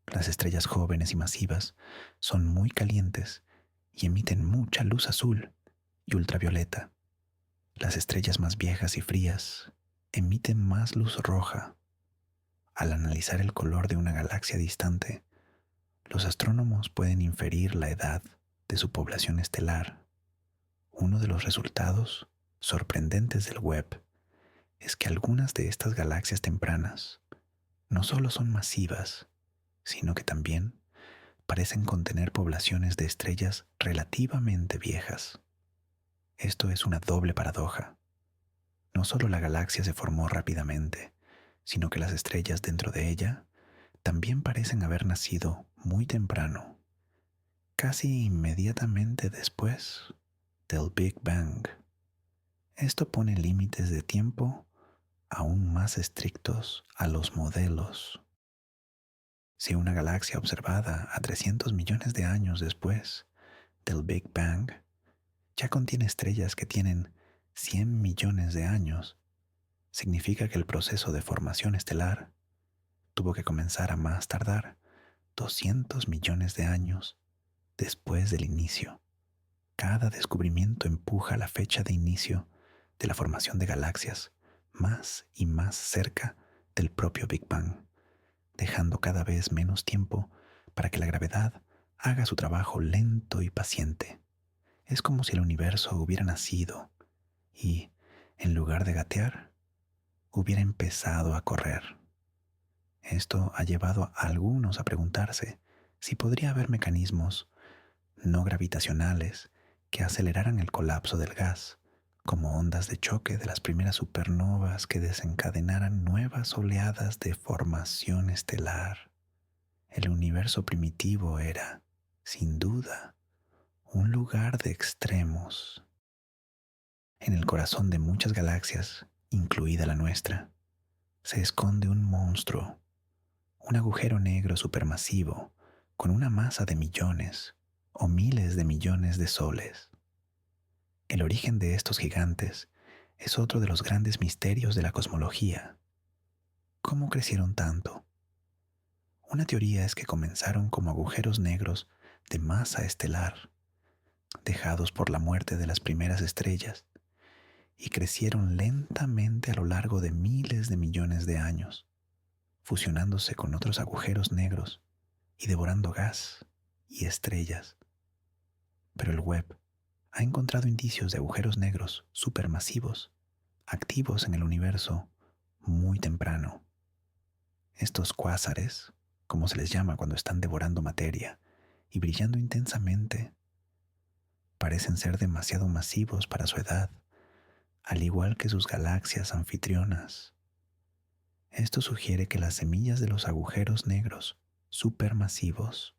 Las estrellas jóvenes y masivas son muy calientes y emiten mucha luz azul y ultravioleta. Las estrellas más viejas y frías emiten más luz roja. Al analizar el color de una galaxia distante, los astrónomos pueden inferir la edad de su población estelar. Uno de los resultados sorprendentes del Webb es que algunas de estas galaxias tempranas no solo son masivas, sino que también parecen contener poblaciones de estrellas relativamente viejas. Esto es una doble paradoja. No solo la galaxia se formó rápidamente, sino que las estrellas dentro de ella también parecen haber nacido muy temprano, casi inmediatamente después del Big Bang. Esto pone límites de tiempo aún más estrictos a los modelos. Si una galaxia observada a 300 millones de años después del Big Bang ya contiene estrellas que tienen 100 millones de años, significa que el proceso de formación estelar tuvo que comenzar a más tardar 200 millones de años después del inicio. Cada descubrimiento empuja la fecha de inicio de la formación de galaxias más y más cerca del propio Big Bang, dejando cada vez menos tiempo para que la gravedad haga su trabajo lento y paciente. Es como si el universo hubiera nacido y, en lugar de gatear, hubiera empezado a correr. Esto ha llevado a algunos a preguntarse si podría haber mecanismos no gravitacionales que aceleraran el colapso del gas, como ondas de choque de las primeras supernovas que desencadenaran nuevas oleadas de formación estelar. El universo primitivo era, sin duda, un lugar de extremos. En el corazón de muchas galaxias, incluida la nuestra, se esconde un monstruo, un agujero negro supermasivo con una masa de millones o miles de millones de soles. El origen de estos gigantes es otro de los grandes misterios de la cosmología. ¿Cómo crecieron tanto? Una teoría es que comenzaron como agujeros negros de masa estelar, dejados por la muerte de las primeras estrellas, y crecieron lentamente a lo largo de miles de millones de años, fusionándose con otros agujeros negros y devorando gas y estrellas. Pero el Webb ha encontrado indicios de agujeros negros supermasivos, activos en el universo muy temprano. Estos cuásares, como se les llama cuando están devorando materia y brillando intensamente, parecen ser demasiado masivos para su edad, al igual que sus galaxias anfitrionas. Esto sugiere que las semillas de los agujeros negros supermasivos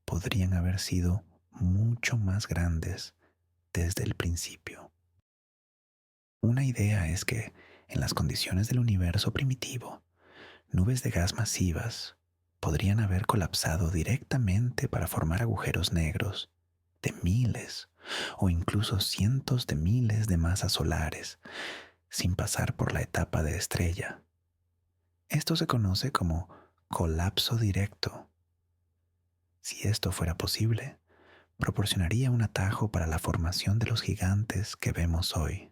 podrían haber sido mucho más grandes desde el principio. Una idea es que, en las condiciones del universo primitivo, nubes de gas masivas podrían haber colapsado directamente para formar agujeros negros de miles o incluso cientos de miles de masas solares, sin pasar por la etapa de estrella. Esto se conoce como colapso directo. Si esto fuera posible, proporcionaría un atajo para la formación de los gigantes que vemos hoy.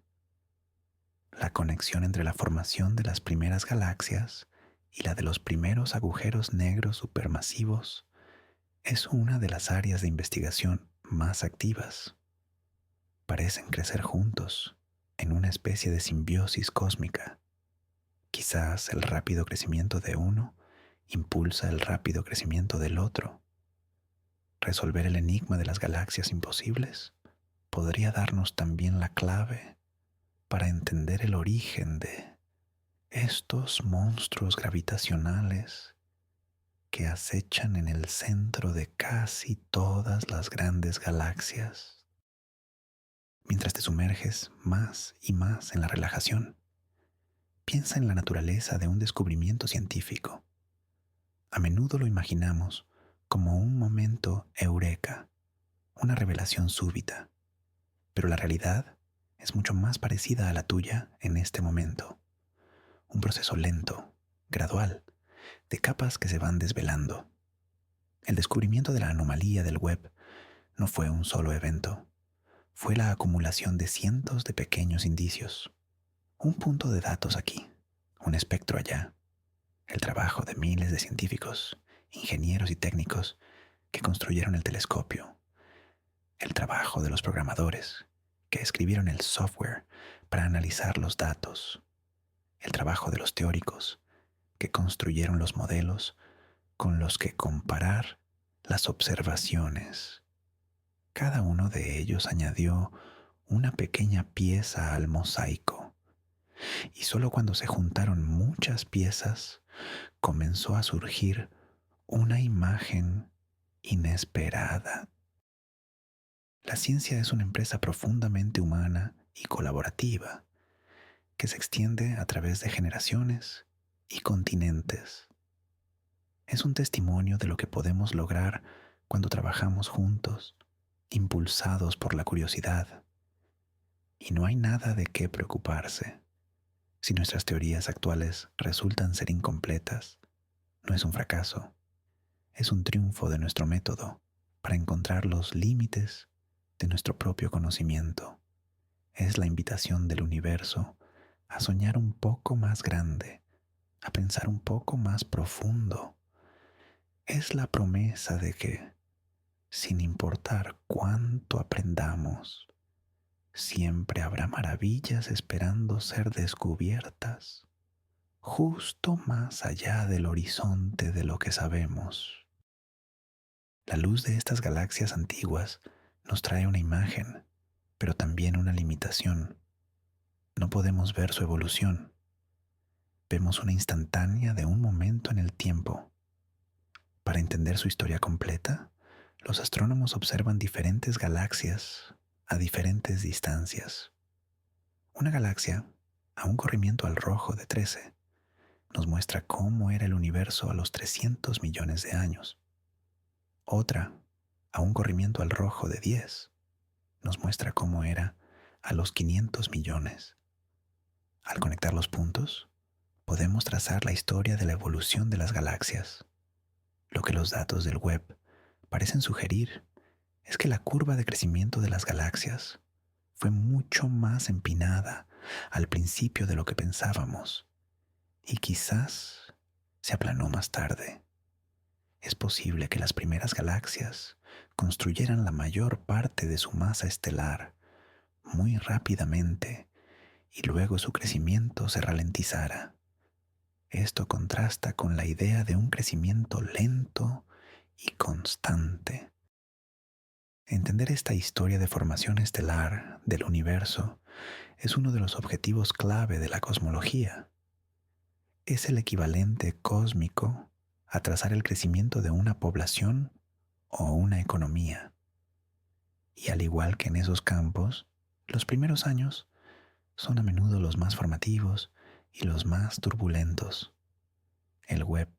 La conexión entre la formación de las primeras galaxias y la de los primeros agujeros negros supermasivos es una de las áreas de investigación más activas. Parecen crecer juntos en una especie de simbiosis cósmica. Quizás el rápido crecimiento de uno impulsa el rápido crecimiento del otro. Resolver el enigma de las galaxias imposibles podría darnos también la clave para entender el origen de estos monstruos gravitacionales que acechan en el centro de casi todas las grandes galaxias. Mientras te sumerges más y más en la relajación, piensa en la naturaleza de un descubrimiento científico. A menudo lo imaginamos como un momento eureka, una revelación súbita, pero la realidad es mucho más parecida a la tuya en este momento. Un proceso lento, gradual, de capas que se van desvelando. El descubrimiento de la anomalía del web no fue un solo evento, fue la acumulación de cientos de pequeños indicios. Un punto de datos aquí, un espectro allá, el trabajo de miles de científicos, ingenieros y técnicos que construyeron el telescopio, el trabajo de los programadores que escribieron el software para analizar los datos, el trabajo de los teóricos que construyeron los modelos con los que comparar las observaciones. Cada uno de ellos añadió una pequeña pieza al mosaico, y solo cuando se juntaron muchas piezas comenzó a surgir una imagen inesperada. La ciencia es una empresa profundamente humana y colaborativa que se extiende a través de generaciones y continentes. Es un testimonio de lo que podemos lograr cuando trabajamos juntos, impulsados por la curiosidad. Y no hay nada de qué preocuparse. Si nuestras teorías actuales resultan ser incompletas, no es un fracaso, es un triunfo de nuestro método para encontrar los límites de nuestro propio conocimiento. Es la invitación del universo a soñar un poco más grande, a pensar un poco más profundo. Es la promesa de que, sin importar cuánto aprendamos, siempre habrá maravillas esperando ser descubiertas, justo más allá del horizonte de lo que sabemos. La luz de estas galaxias antiguas nos trae una imagen, pero también una limitación. No podemos ver su evolución. Vemos una instantánea de un momento en el tiempo. Para entender su historia completa, los astrónomos observan diferentes galaxias a diferentes distancias. Una galaxia, a un corrimiento al rojo de 13, nos muestra cómo era el universo a los 300 millones de años. Otra, a un corrimiento al rojo de 10, nos muestra cómo era a los 500 millones. Al conectar los puntos, podemos trazar la historia de la evolución de las galaxias. Lo que los datos del web parecen sugerir es que la curva de crecimiento de las galaxias fue mucho más empinada al principio de lo que pensábamos y quizás se aplanó más tarde. Es posible que las primeras galaxias construyeran la mayor parte de su masa estelar muy rápidamente y luego su crecimiento se ralentizara. Esto contrasta con la idea de un crecimiento lento y constante. Entender esta historia de formación estelar del universo es uno de los objetivos clave de la cosmología. Es el equivalente cósmico a trazar el crecimiento de una población o una economía. Y al igual que en esos campos, los primeros años son a menudo los más formativos y los más turbulentos. El web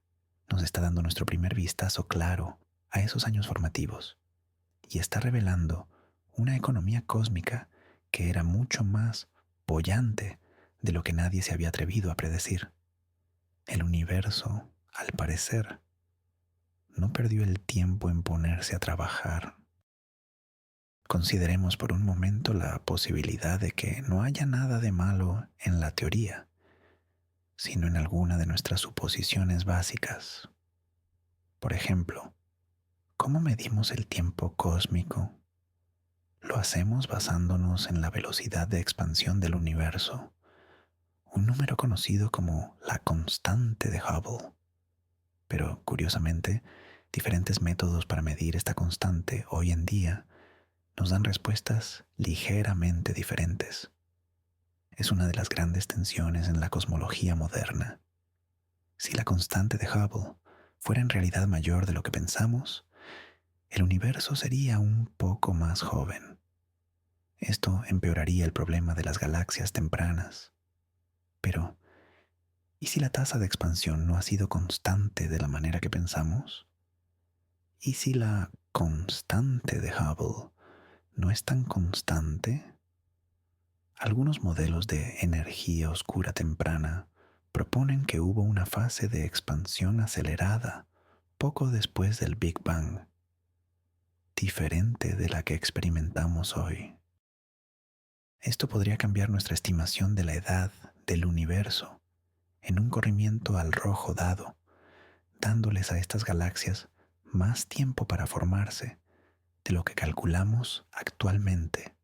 nos está dando nuestro primer vistazo claro a esos años formativos y está revelando una economía cósmica que era mucho más boyante de lo que nadie se había atrevido a predecir. El universo, al parecer, no perdió el tiempo en ponerse a trabajar. Consideremos por un momento la posibilidad de que no haya nada de malo en la teoría, sino en alguna de nuestras suposiciones básicas. Por ejemplo, ¿cómo medimos el tiempo cósmico? Lo hacemos basándonos en la velocidad de expansión del universo, un número conocido como la constante de Hubble. Pero, curiosamente, diferentes métodos para medir esta constante hoy en día nos dan respuestas ligeramente diferentes. Es una de las grandes tensiones en la cosmología moderna. Si la constante de Hubble fuera en realidad mayor de lo que pensamos, el universo sería un poco más joven. Esto empeoraría el problema de las galaxias tempranas. Pero, ¿y si la tasa de expansión no ha sido constante de la manera que pensamos? ¿Y si la constante de Hubble no es tan constante? Algunos modelos de energía oscura temprana proponen que hubo una fase de expansión acelerada poco después del Big Bang, diferente de la que experimentamos hoy. Esto podría cambiar nuestra estimación de la edad del universo en un corrimiento al rojo dado, dándoles a estas galaxias más tiempo para formarse de lo que calculamos actualmente.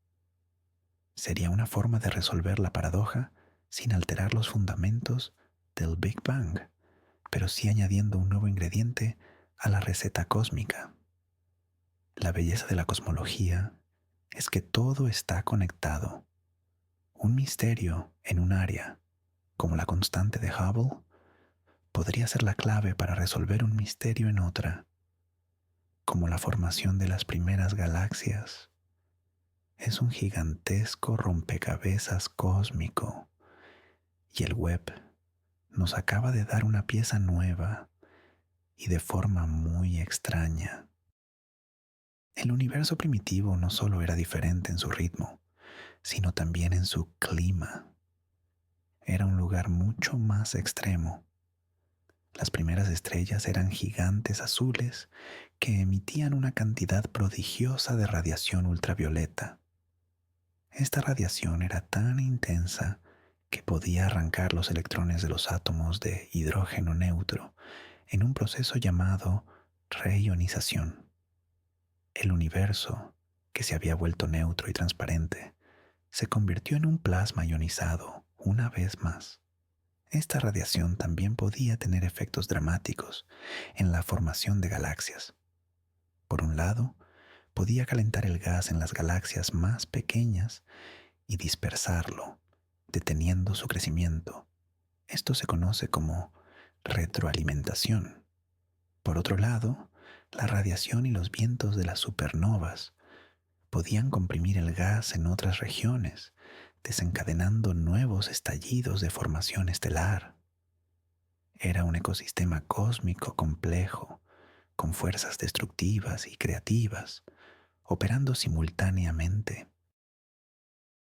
Sería una forma de resolver la paradoja sin alterar los fundamentos del Big Bang, pero sí añadiendo un nuevo ingrediente a la receta cósmica. La belleza de la cosmología es que todo está conectado. Un misterio en un área, como la constante de Hubble, podría ser la clave para resolver un misterio en otra, como la formación de las primeras galaxias. Es un gigantesco rompecabezas cósmico y el web nos acaba de dar una pieza nueva y de forma muy extraña. El universo primitivo no solo era diferente en su ritmo, sino también en su clima. Era un lugar mucho más extremo. Las primeras estrellas eran gigantes azules que emitían una cantidad prodigiosa de radiación ultravioleta. Esta radiación era tan intensa que podía arrancar los electrones de los átomos de hidrógeno neutro en un proceso llamado reionización. El universo, que se había vuelto neutro y transparente, se convirtió en un plasma ionizado una vez más. Esta radiación también podía tener efectos dramáticos en la formación de galaxias. Por un lado, podía calentar el gas en las galaxias más pequeñas y dispersarlo, deteniendo su crecimiento. Esto se conoce como retroalimentación. Por otro lado, la radiación y los vientos de las supernovas podían comprimir el gas en otras regiones, desencadenando nuevos estallidos de formación estelar. Era un ecosistema cósmico complejo, con fuerzas destructivas y creativas, operando simultáneamente.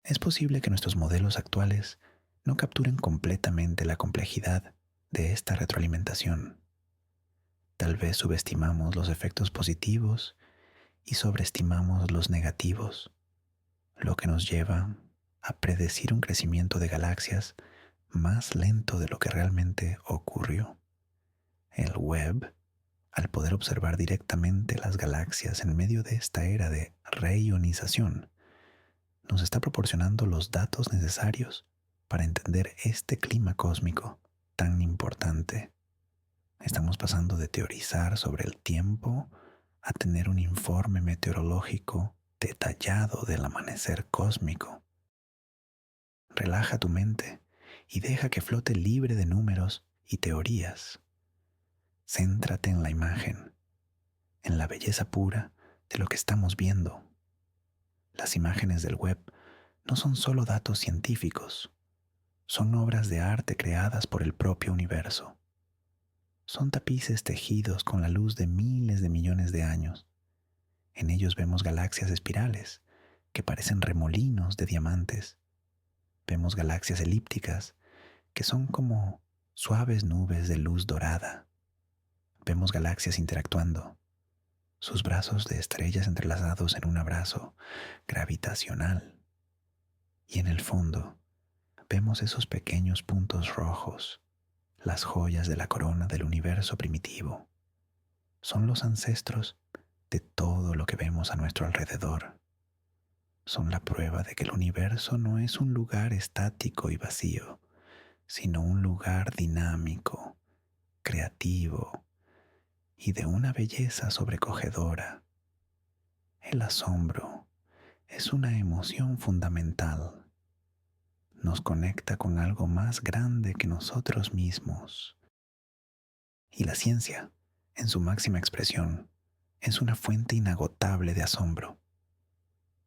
Es posible que nuestros modelos actuales no capturen completamente la complejidad de esta retroalimentación. Tal vez subestimamos los efectos positivos y sobreestimamos los negativos, lo que nos lleva a predecir un crecimiento de galaxias más lento de lo que realmente ocurrió. El web, al poder observar directamente las galaxias en medio de esta era de reionización, nos está proporcionando los datos necesarios para entender este clima cósmico. tan importante. Estamos pasando de teorizar sobre el tiempo a tener un informe meteorológico detallado del amanecer cósmico. Relaja tu mente y deja que flote libre de números y teorías. Céntrate en la imagen, en la belleza pura de lo que estamos viendo. Las imágenes del web no son solo datos científicos, son obras de arte creadas por el propio universo. Son tapices tejidos con la luz de miles de millones de años. En ellos vemos galaxias espirales que parecen remolinos de diamantes. Vemos galaxias elípticas que son como suaves nubes de luz dorada. Vemos galaxias interactuando, sus brazos de estrellas entrelazados en un abrazo gravitacional. Y en el fondo vemos esos pequeños puntos rojos, las joyas de la corona del universo primitivo. Son los ancestros de todo lo que vemos a nuestro alrededor. Son la prueba de que el universo no es un lugar estático y vacío, sino un lugar dinámico, creativo y de una belleza sobrecogedora. El asombro es una emoción fundamental. Nos conecta con algo más grande que nosotros mismos. Y la ciencia, en su máxima expresión, es una fuente inagotable de asombro.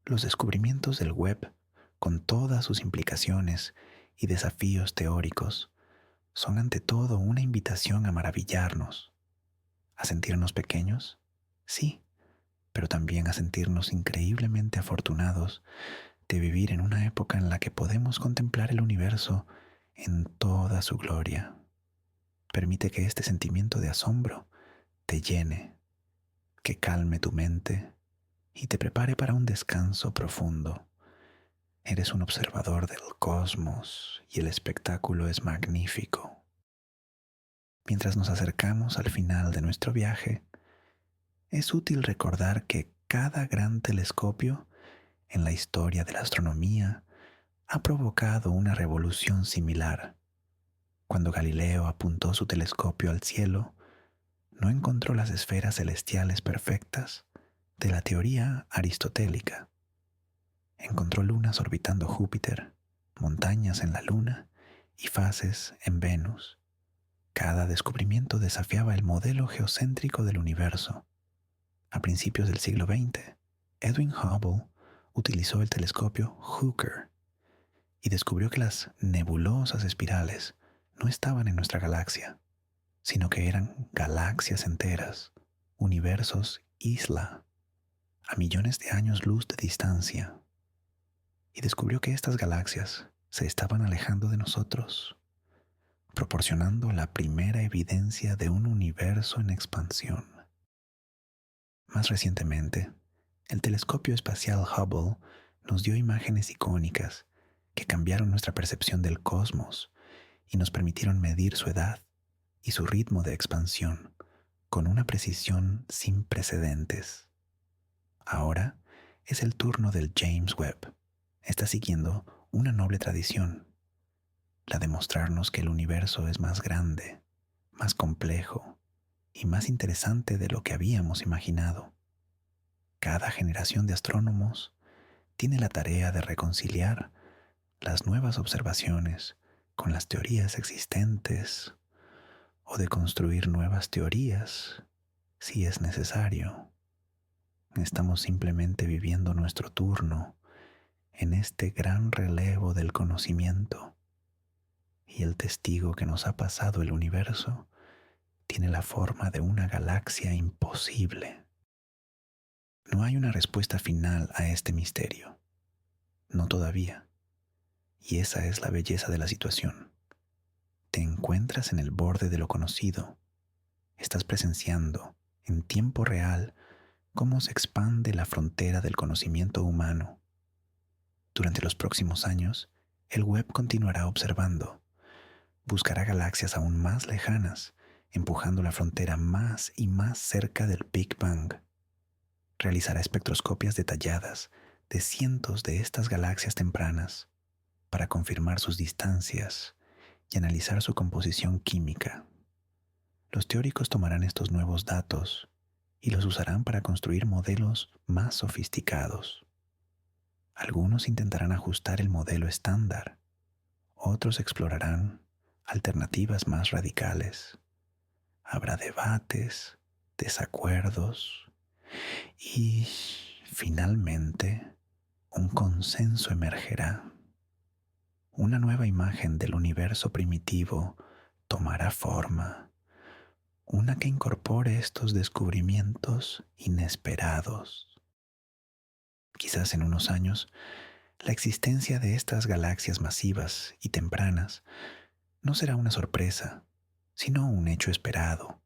Los descubrimientos del web, con todas sus implicaciones y desafíos teóricos, son ante todo una invitación a maravillarnos, a sentirnos pequeños, sí, pero también a sentirnos increíblemente afortunados de vivir en una época en la que podemos contemplar el universo en toda su gloria. Permite que este sentimiento de asombro te llene, que calme tu mente y te prepare para un descanso profundo. Eres un observador del cosmos y el espectáculo es magnífico. Mientras nos acercamos al final de nuestro viaje, es útil recordar que cada gran telescopio en la historia de la astronomía ha provocado una revolución similar. Cuando Galileo apuntó su telescopio al cielo, no encontró las esferas celestiales perfectas de la teoría aristotélica. Encontró lunas orbitando Júpiter, montañas en la Luna y fases en Venus. Cada descubrimiento desafiaba el modelo geocéntrico del universo. A principios del siglo XX, Edwin Hubble utilizó el telescopio Hooker y descubrió que las nebulosas espirales no estaban en nuestra galaxia, sino que eran galaxias enteras, universos isla, a millones de años luz de distancia. Y descubrió que estas galaxias se estaban alejando de nosotros, proporcionando la primera evidencia de un universo en expansión. Más recientemente, el telescopio espacial Hubble nos dio imágenes icónicas que cambiaron nuestra percepción del cosmos y nos permitieron medir su edad y su ritmo de expansión con una precisión sin precedentes. Ahora es el turno del James Webb. Está siguiendo una noble tradición, la de mostrarnos que el universo es más grande, más complejo y más interesante de lo que habíamos imaginado. Cada generación de astrónomos tiene la tarea de reconciliar las nuevas observaciones con las teorías existentes o de construir nuevas teorías si es necesario. Estamos simplemente viviendo nuestro turno en este gran relevo del conocimiento y el testigo que nos ha pasado el universo tiene la forma de una galaxia imposible. No hay una respuesta final a este misterio, no todavía, y esa es la belleza de la situación. Te encuentras en el borde de lo conocido, estás presenciando en tiempo real cómo se expande la frontera del conocimiento humano. Durante los próximos años, el web continuará observando, buscará galaxias aún más lejanas, empujando la frontera más y más cerca del Big Bang. Realizará espectroscopias detalladas de cientos de estas galaxias tempranas para confirmar sus distancias y analizar su composición química. Los teóricos tomarán estos nuevos datos y los usarán para construir modelos más sofisticados. Algunos intentarán ajustar el modelo estándar, otros explorarán alternativas más radicales. Habrá debates, desacuerdos y, finalmente, un consenso emergerá. Una nueva imagen del universo primitivo tomará forma, una que incorpore estos descubrimientos inesperados. Quizás en unos años, la existencia de estas galaxias masivas y tempranas no será una sorpresa, sino un hecho esperado,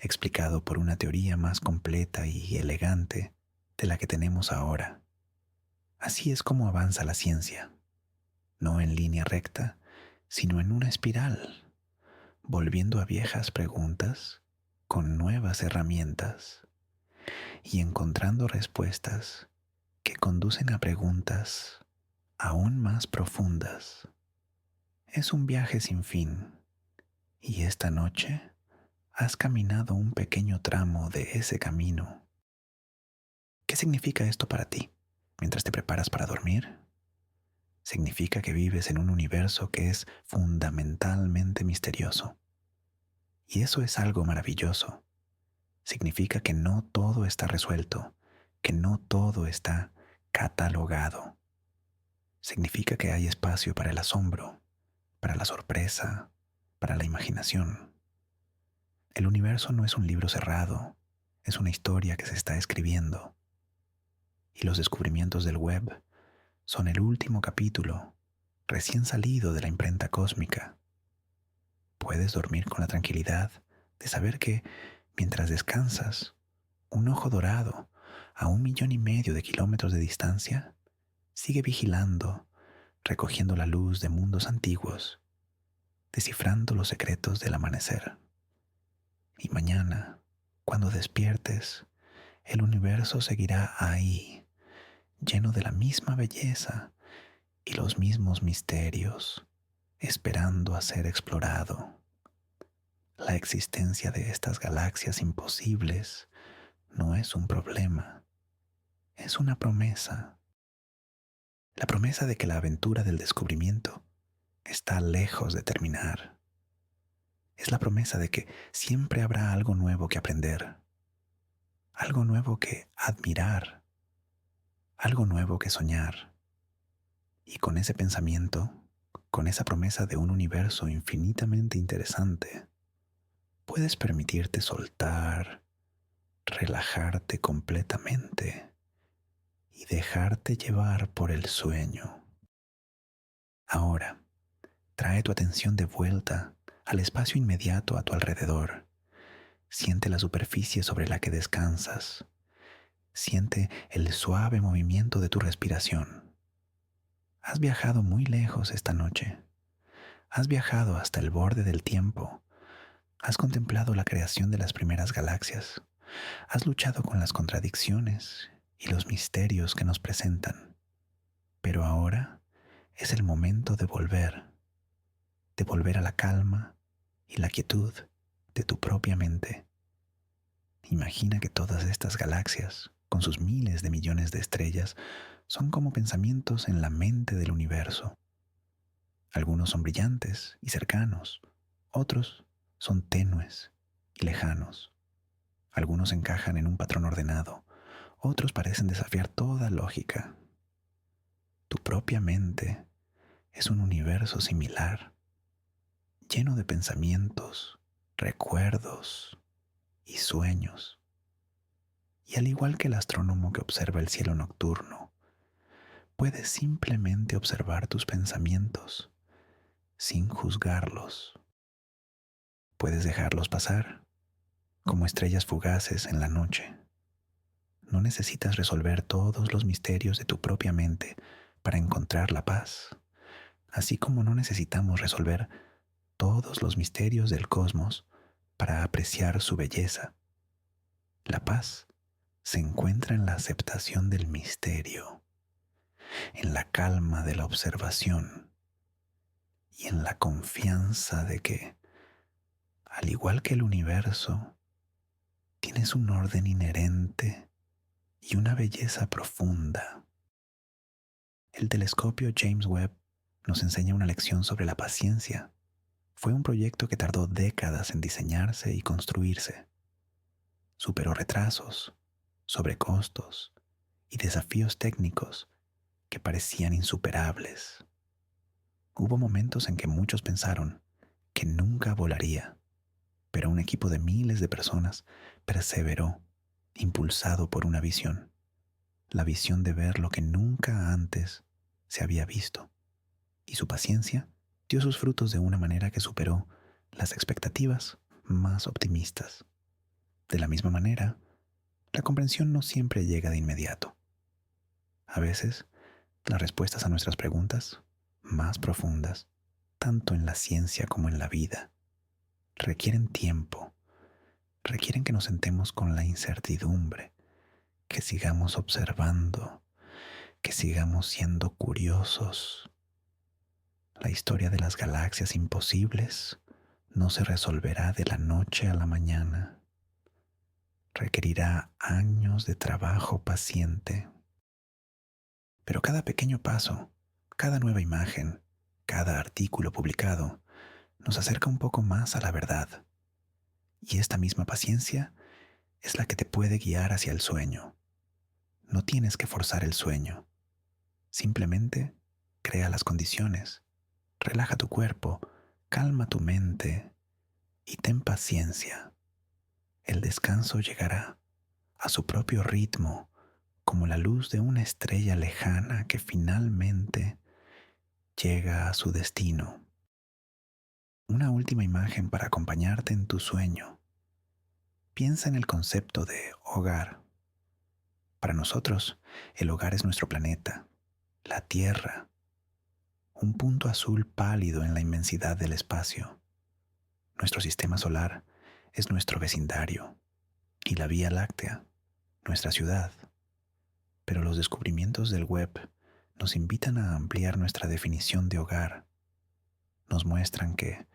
explicado por una teoría más completa y elegante de la que tenemos ahora. Así es como avanza la ciencia, no en línea recta, sino en una espiral, volviendo a viejas preguntas con nuevas herramientas y encontrando respuestas que conducen a preguntas aún más profundas. Es un viaje sin fin, y esta noche has caminado un pequeño tramo de ese camino. ¿Qué significa esto para ti mientras te preparas para dormir? Significa que vives en un universo que es fundamentalmente misterioso. Y eso es algo maravilloso. Significa que no todo está resuelto, que no todo está catalogado. Significa que hay espacio para el asombro, para la sorpresa, para la imaginación. El universo no es un libro cerrado, es una historia que se está escribiendo. Y los descubrimientos del web son el último capítulo, recién salido de la imprenta cósmica. Puedes dormir con la tranquilidad de saber que, mientras descansas, un ojo dorado a 1,5 millones de kilómetros de distancia sigue vigilando, recogiendo la luz de mundos antiguos, descifrando los secretos del amanecer. Y mañana, cuando despiertes, el universo seguirá ahí, lleno de la misma belleza y los mismos misterios, esperando a ser explorado. La existencia de estas galaxias imposibles no es un problema, es una promesa. La promesa de que la aventura del descubrimiento está lejos de terminar. Es la promesa de que siempre habrá algo nuevo que aprender, algo nuevo que admirar, algo nuevo que soñar. Y con ese pensamiento, con esa promesa de un universo infinitamente interesante, puedes permitirte soltar, relajarte completamente y dejarte llevar por el sueño. Ahora, trae tu atención de vuelta al espacio inmediato a tu alrededor. Siente la superficie sobre la que descansas. Siente el suave movimiento de tu respiración. Has viajado muy lejos esta noche. Has viajado hasta el borde del tiempo. Has contemplado la creación de las primeras galaxias. Has luchado con las contradicciones y los misterios que nos presentan. Pero ahora es el momento de volver a la calma y la quietud de tu propia mente. Imagina que todas estas galaxias, con sus miles de millones de estrellas, son como pensamientos en la mente del universo. Algunos son brillantes y cercanos, otros son tenues y lejanos. Algunos encajan en un patrón ordenado, otros parecen desafiar toda lógica. Tu propia mente es un universo similar, lleno de pensamientos, recuerdos y sueños. Y al igual que el astrónomo que observa el cielo nocturno, puedes simplemente observar tus pensamientos sin juzgarlos. Puedes dejarlos pasar como estrellas fugaces en la noche. No necesitas resolver todos los misterios de tu propia mente para encontrar la paz, así como no necesitamos resolver todos los misterios del cosmos para apreciar su belleza. La paz se encuentra en la aceptación del misterio, en la calma de la observación y en la confianza de que, al igual que el universo, tienes un orden inherente y una belleza profunda. El telescopio James Webb nos enseña una lección sobre la paciencia. Fue un proyecto que tardó décadas en diseñarse y construirse. Superó retrasos, sobrecostos y desafíos técnicos que parecían insuperables. Hubo momentos en que muchos pensaron que nunca volaría, pero un equipo de miles de personas perseveró, impulsado por una visión, la visión de ver lo que nunca antes se había visto. Y su paciencia dio sus frutos de una manera que superó las expectativas más optimistas. De la misma manera, la comprensión no siempre llega de inmediato. A veces, las respuestas a nuestras preguntas más profundas, tanto en la ciencia como en la vida, requieren tiempo, requieren que nos sentemos con la incertidumbre, que sigamos observando, que sigamos siendo curiosos. La historia de las galaxias imposibles no se resolverá de la noche a la mañana. Requerirá años de trabajo paciente. Pero cada pequeño paso, cada nueva imagen, cada artículo publicado, nos acerca un poco más a la verdad. Y esta misma paciencia es la que te puede guiar hacia el sueño. No tienes que forzar el sueño. Simplemente crea las condiciones. Relaja tu cuerpo, calma tu mente y ten paciencia. El descanso llegará a su propio ritmo, como la luz de una estrella lejana que finalmente llega a su destino. Una última imagen para acompañarte en tu sueño. Piensa en el concepto de hogar. Para nosotros, el hogar es nuestro planeta, la Tierra, un punto azul pálido en la inmensidad del espacio. Nuestro sistema solar es nuestro vecindario y la Vía Láctea, nuestra ciudad. Pero los descubrimientos del web nos invitan a ampliar nuestra definición de hogar. Nos muestran que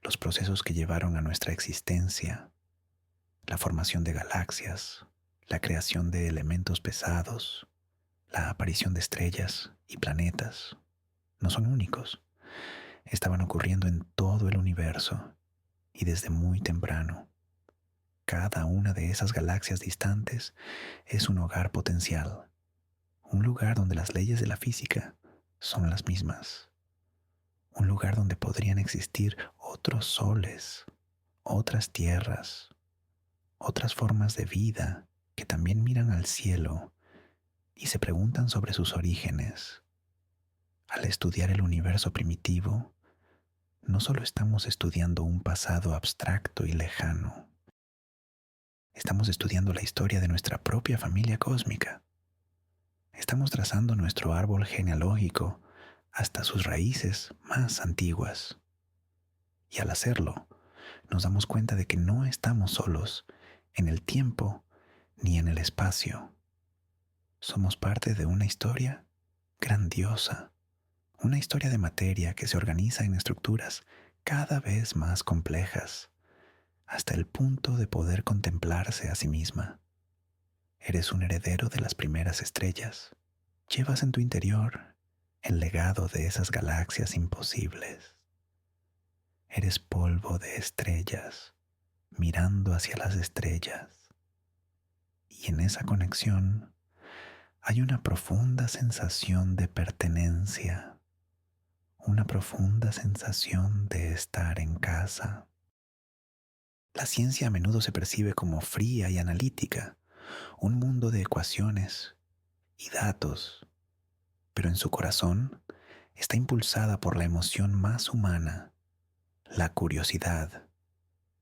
los procesos que llevaron a nuestra existencia, la formación de galaxias, la creación de elementos pesados, la aparición de estrellas y planetas, no son únicos. Estaban ocurriendo en todo el universo y desde muy temprano. Cada una de esas galaxias distantes es un hogar potencial, un lugar donde las leyes de la física son las mismas, un lugar donde podrían existir otros soles, otras tierras, otras formas de vida que también miran al cielo y se preguntan sobre sus orígenes. Al estudiar el universo primitivo, no solo estamos estudiando un pasado abstracto y lejano, estamos estudiando la historia de nuestra propia familia cósmica. Estamos trazando nuestro árbol genealógico hasta sus raíces más antiguas. Y al hacerlo, nos damos cuenta de que no estamos solos en el tiempo ni en el espacio. Somos parte de una historia grandiosa, una historia de materia que se organiza en estructuras cada vez más complejas, hasta el punto de poder contemplarse a sí misma. Eres un heredero de las primeras estrellas. Llevas en tu interior el legado de esas galaxias imposibles. Eres polvo de estrellas, mirando hacia las estrellas. Y en esa conexión hay una profunda sensación de pertenencia, una profunda sensación de estar en casa. La ciencia a menudo se percibe como fría y analítica, un mundo de ecuaciones y datos, pero en su corazón está impulsada por la emoción más humana, la curiosidad,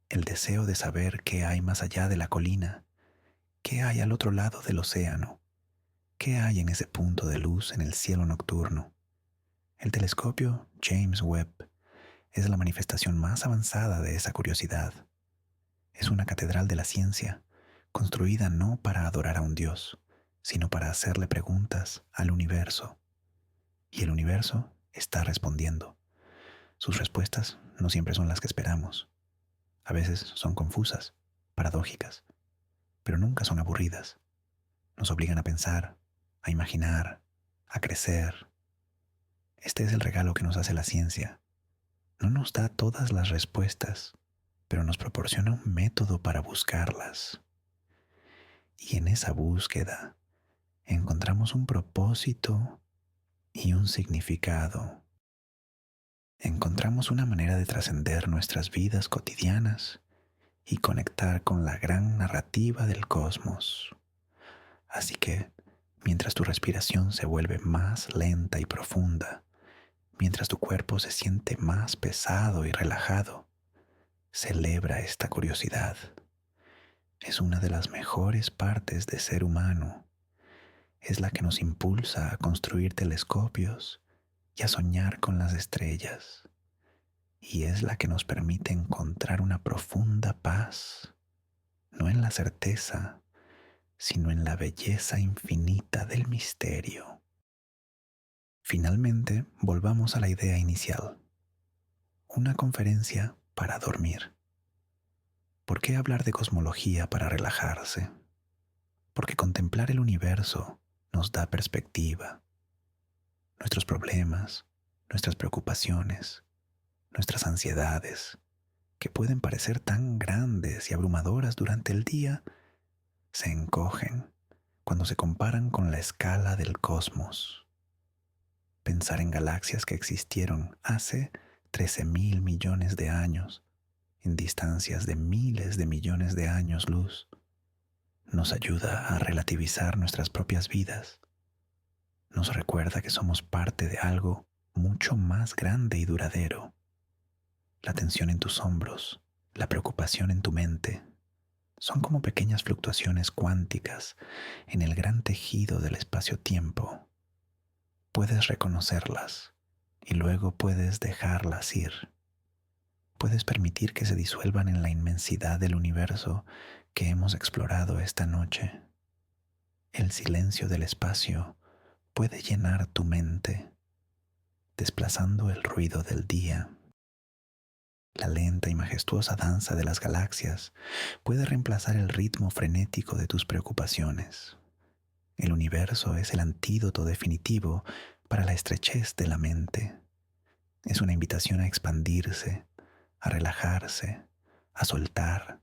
el deseo de saber qué hay más allá de la colina, qué hay al otro lado del océano, qué hay en ese punto de luz en el cielo nocturno. El telescopio James Webb es la manifestación más avanzada de esa curiosidad. Es una catedral de la ciencia, construida no para adorar a un Dios, sino para hacerle preguntas al universo. Y el universo está respondiendo. Sus respuestas no siempre son las que esperamos. A veces son confusas, paradójicas, pero nunca son aburridas. Nos obligan a pensar, a imaginar, a crecer. Este es el regalo que nos hace la ciencia. No nos da todas las respuestas, pero nos proporciona un método para buscarlas. Y en esa búsqueda encontramos un propósito y un significado. Encontramos una manera de trascender nuestras vidas cotidianas y conectar con la gran narrativa del cosmos. Así que, mientras tu respiración se vuelve más lenta y profunda, mientras tu cuerpo se siente más pesado y relajado, celebra esta curiosidad. Es una de las mejores partes de ser humano. Es la que nos impulsa a construir telescopios y a soñar con las estrellas. Y es la que nos permite encontrar una profunda paz, no en la certeza, sino en la belleza infinita del misterio. Finalmente, volvamos a la idea inicial. Una conferencia para dormir. ¿Por qué hablar de cosmología para relajarse? Porque contemplar el universo nos da perspectiva. Nuestros problemas, nuestras preocupaciones, nuestras ansiedades, que pueden parecer tan grandes y abrumadoras durante el día, se encogen cuando se comparan con la escala del cosmos. Pensar en galaxias que existieron hace 13.000 millones de años, en distancias de miles de millones de años luz, nos ayuda a relativizar nuestras propias vidas. Nos recuerda que somos parte de algo mucho más grande y duradero. La tensión en tus hombros, la preocupación en tu mente, son como pequeñas fluctuaciones cuánticas en el gran tejido del espacio-tiempo. Puedes reconocerlas y luego puedes dejarlas ir. Puedes permitir que se disuelvan en la inmensidad del universo que hemos explorado esta noche. El silencio del espacio puede llenar tu mente, desplazando el ruido del día. La lenta y majestuosa danza de las galaxias puede reemplazar el ritmo frenético de tus preocupaciones. El universo es el antídoto definitivo para la estrechez de la mente. Es una invitación a expandirse, a relajarse, a soltar.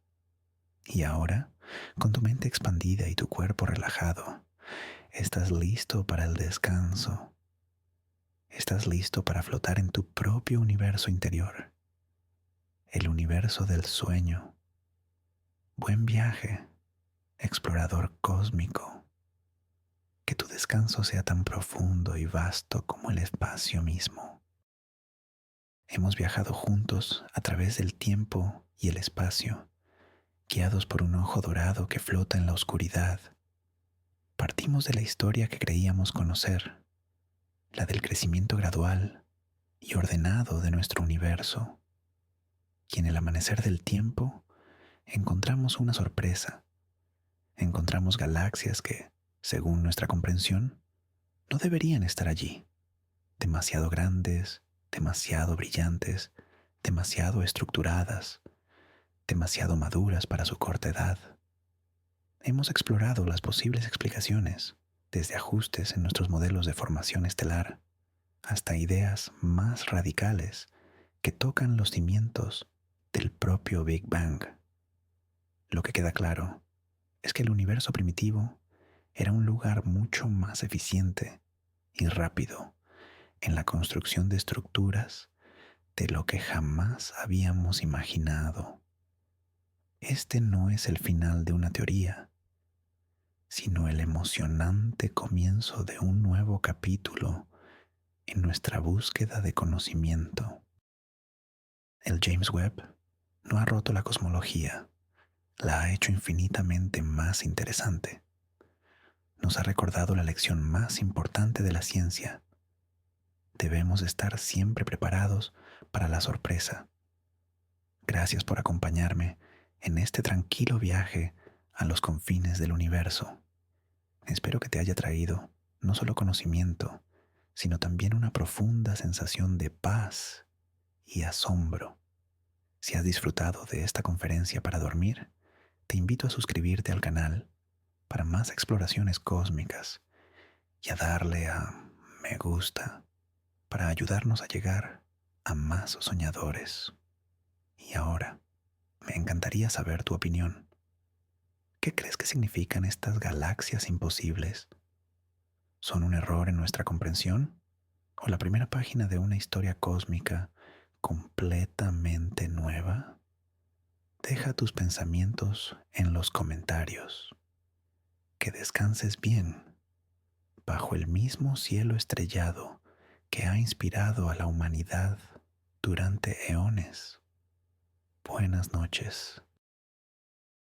Y ahora, con tu mente expandida y tu cuerpo relajado, estás listo para el descanso. Estás listo para flotar en tu propio universo interior, el universo del sueño. Buen viaje, explorador cósmico. Que tu descanso sea tan profundo y vasto como el espacio mismo. Hemos viajado juntos a través del tiempo y el espacio, guiados por un ojo dorado que flota en la oscuridad. Partimos de la historia que creíamos conocer, la del crecimiento gradual y ordenado de nuestro universo. Y en el amanecer del tiempo encontramos una sorpresa. Encontramos galaxias que, según nuestra comprensión, no deberían estar allí. Demasiado grandes, demasiado brillantes, demasiado estructuradas, demasiado maduras para su corta edad. Hemos explorado las posibles explicaciones, desde ajustes en nuestros modelos de formación estelar hasta ideas más radicales que tocan los cimientos del propio Big Bang. Lo que queda claro es que el universo primitivo era un lugar mucho más eficiente y rápido en la construcción de estructuras de lo que jamás habíamos imaginado. Este no es el final de una teoría, sino el emocionante comienzo de un nuevo capítulo en nuestra búsqueda de conocimiento. El James Webb no ha roto la cosmología, la ha hecho infinitamente más interesante. Nos ha recordado la lección más importante de la ciencia. Debemos estar siempre preparados para la sorpresa. Gracias por acompañarme en este tranquilo viaje a los confines del universo. Espero que te haya traído no solo conocimiento, sino también una profunda sensación de paz y asombro. Si has disfrutado de esta conferencia para dormir, te invito a suscribirte al canal para más exploraciones cósmicas y a darle a me gusta para ayudarnos a llegar a más soñadores. Y ahora, me encantaría saber tu opinión. ¿Qué crees que significan estas galaxias imposibles? ¿Son un error en nuestra comprensión? ¿O la primera página de una historia cósmica completamente nueva? Deja tus pensamientos en los comentarios. Que descanses bien bajo el mismo cielo estrellado que ha inspirado a la humanidad durante eones. Buenas noches.